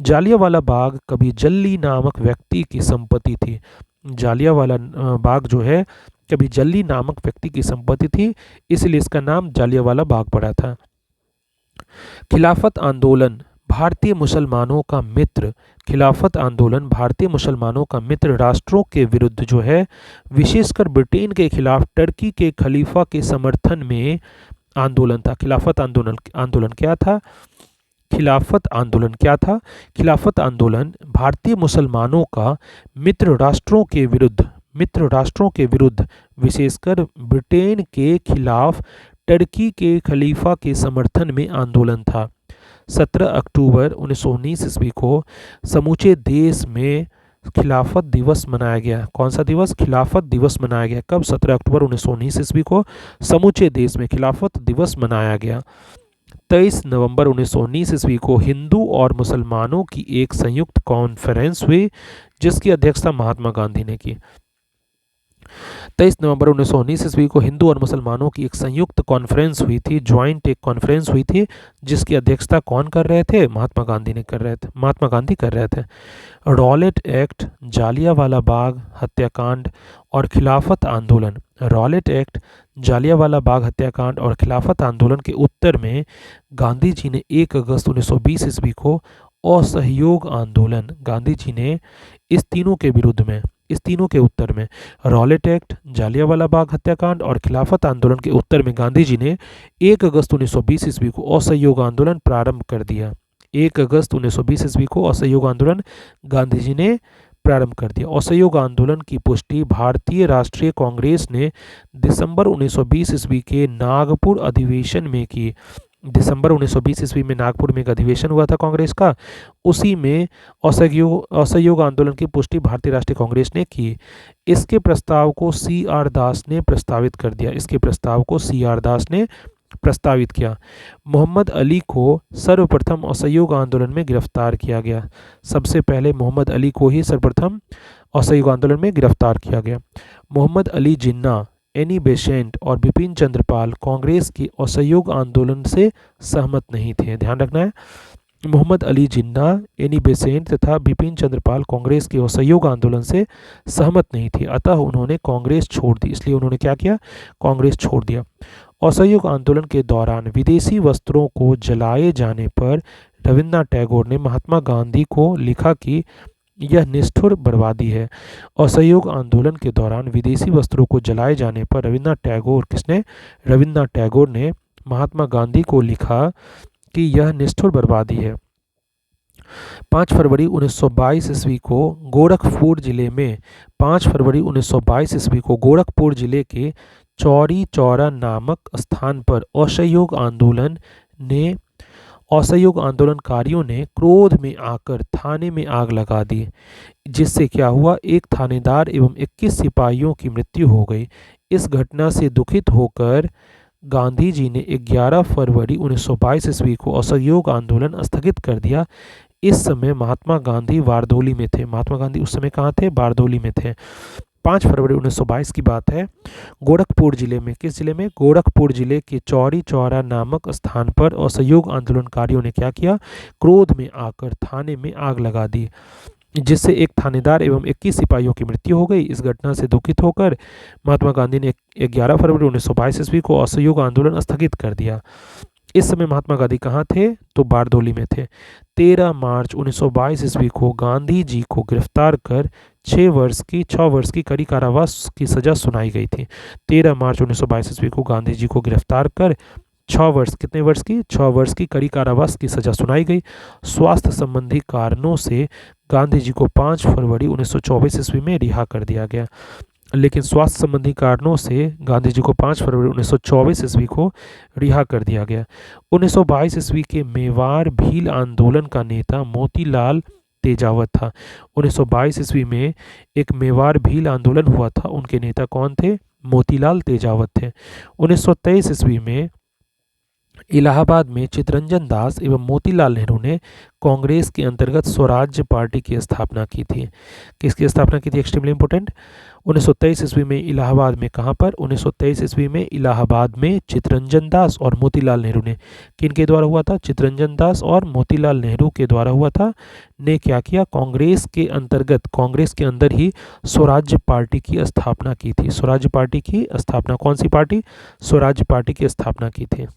जालियांवाला बाग कभी जल्ली नामक व्यक्ति की संपत्ति थी। जालियांवाला बाग जो है कभी जल्ली नामक व्यक्ति की संपत्ति थी, इसलिए इसका नाम जालियांवाला बाग पड़ा था। खिलाफत आंदोलन भारतीय मुसलमानों का मित्र, खिलाफत आंदोलन भारतीय मुसलमानों का मित्र राष्ट्रों के विरुद्ध जो है, विशेषकर ब्रिटेन के खिलाफ टर्की के खलीफा के समर्थन में आंदोलन था। खिलाफत आंदोलन क्या था? खिलाफत आंदोलन क्या था? खिलाफत आंदोलन भारतीय मुसलमानों का मित्र राष्ट्रों के विरुद्ध विशेषकर ब्रिटेन के खिलाफ टर्की के खलीफा के समर्थन में आंदोलन था। 17 अक्टूबर 1919 ईस्वी को समूचे देश में खिलाफत दिवस मनाया गया। कौन सा दिवस? खिलाफत दिवस मनाया गया। कब? 17 अक्टूबर 1919 ईस्वी को समूचे देश में खिलाफत दिवस मनाया गया। 23 नवंबर 1919 ईस्वी को हिंदू और मुसलमानों की एक संयुक्त कॉन्फ्रेंस हुई, जिसकी अध्यक्षता महात्मा गांधी ने की। 23 नवंबर 1919 ईस्वी को हिंदू और मुसलमानों की एक संयुक्त कॉन्फ्रेंस हुई थी, ज्वाइंट एक कॉन्फ्रेंस हुई थी, जिसकी अध्यक्षता कौन कर रहे थे? महात्मा गांधी कर रहे थे। रॉलेट एक्ट, जालियांवाला बाग हत्याकांड और खिलाफत आंदोलन। रॉलेट एक्ट, जालियांवाला बाग हत्याकांड और खिलाफत आंदोलन के उत्तर में गांधी जी ने 1 अगस्त 1920 ईस्वी को असहयोग आंदोलन, गांधी जी ने इस तीनों के उत्तर में, रॉलेट एक्ट, जालियांवाला बाग हत्याकांड और खिलाफत आंदोलन के उत्तर में गांधी जी ने 1 अगस्त 1920 ईस्वी को असहयोग आंदोलन प्रारंभ कर दिया। 1 अगस्त 1920 ईस्वी को असहयोग आंदोलन गांधी जी ने प्रारंभ कर दिया। असहयोग आंदोलन की पुष्टि भारतीय राष्ट्रीय कांग्रेस ने दिसंबर 1920 ईस्वी के नागपुर अधिवेशन में की। दिसंबर 1920 ईस्वी में नागपुर में एक अधिवेशन हुआ था कांग्रेस का, उसी में असहयोग आंदोलन की पुष्टि भारतीय राष्ट्रीय कांग्रेस ने की। इसके प्रस्ताव को C.R. दास ने प्रस्तावित कर दिया। इसके प्रस्ताव को C.R. दास ने प्रस्तावित किया। मोहम्मद अली को सर्वप्रथम असहयोग आंदोलन में गिरफ्तार किया गया। सबसे पहले मोहम्मद अली को ही सर्वप्रथम असहयोग आंदोलन में गिरफ्तार किया गया। मोहम्मद अली जिन्ना, एनी बेसेंट और बिपिन चंद्र पाल कांग्रेस के असहयोग आंदोलन से सहमत नहीं थे। ध्यान रखना है, मोहम्मद अली जिन्ना, एनी बेसेंट तथा बिपिन चंद्र पाल कांग्रेस के असहयोग आंदोलन से सहमत नहीं थे, अतः उन्होंने कांग्रेस छोड़ दी। इसलिए उन्होंने क्या किया? कांग्रेस छोड़ दिया। असहयोग आंदोलन के दौरान विदेशी वस्त्रों को जलाए जाने पर रविन्द्रनाथ टैगोर ने महात्मा गांधी को लिखा कि यह निष्ठुर बर्बादी है। असहयोग आंदोलन के दौरान विदेशी वस्त्रों को जलाए जाने पर रविन्द्रनाथ टैगोर ने महात्मा गांधी को लिखा कि यह निष्ठुर बर्बादी है। 5 फरवरी 1922 ईस्वी को गोरखपुर जिले के चौरी चौरा नामक स्थान पर असहयोग आंदोलनकारियों ने क्रोध में आकर थाने में आग लगा दी, जिससे क्या हुआ? एक थानेदार एवं 21 सिपाहियों की मृत्यु हो गई। इस घटना से दुखित होकर गांधी जी ने 11 फरवरी 1922 ईस्वी को असहयोग आंदोलन स्थगित कर दिया। इस समय महात्मा गांधी बारदोली में थे। महात्मा गांधी उस समय कहाँ थे? बारदोली में थे। 5 फरवरी 1922 की बात है। गोरखपुर जिले में, किस जिले में? गोरखपुर जिले के चौरी चौरा नामक स्थान पर असहयोग आंदोलनकारियों ने क्या किया? क्रोध में आकर थाने में आग लगा दी, जिससे एक थानेदार एवं 21 सिपाहियों की मृत्यु हो गई। इस घटना से दुखित होकर महात्मा गांधी ने 11 फरवरी 1922 ईस्वी को असहयोग आंदोलन स्थगित कर दिया। इस समय महात्मा गांधी कहाँ थे? तो बारदोली में थे। 13 मार्च 1922 ईस्वी को गांधी जी को गिरफ्तार कर 6 वर्ष की कड़ी कारावास की सजा सुनाई गई थी। 13 मार्च 1922 ईस्वी को गांधी जी को गिरफ्तार कर 6 वर्ष की कड़ी कारावास की सजा सुनाई गई। स्वास्थ्य संबंधी कारणों से गांधी जी को 5 फरवरी 1924 ईस्वी में रिहा कर दिया गया। लेकिन स्वास्थ्य संबंधी कारणों से गांधी जी को 5 फरवरी 1924 ईस्वी को रिहा कर दिया गया। 1922 ईस्वी के मेवाड़ भील आंदोलन का नेता मोतीलाल तेजावत था। 1922 ईस्वी में एक मेवाड़ भील आंदोलन हुआ था, उनके नेता कौन थे? मोतीलाल तेजावत थे। 1923 ईस्वी में इलाहाबाद में चित्तरंजन दास एवं मोतीलाल नेहरू ने कांग्रेस के अंतर्गत स्वराज्य पार्टी की स्थापना की थी। किसकी स्थापना की थी? Extremely important. 1923 ईस्वी में इलाहाबाद में, कहाँ पर? 1923 ईस्वी में इलाहाबाद में चित्तरंजन दास और मोतीलाल नेहरू ने, किन के द्वारा हुआ था? चित्तरंजन दास और मोतीलाल नेहरू के द्वारा हुआ था। ने क्या किया? कांग्रेस के अंतर्गत, कांग्रेस के अंदर ही स्वराज्य पार्टी की स्थापना की थी। स्वराज्य पार्टी की स्थापना, कौन सी पार्टी? स्वराज्य पार्टी की स्थापना की थी।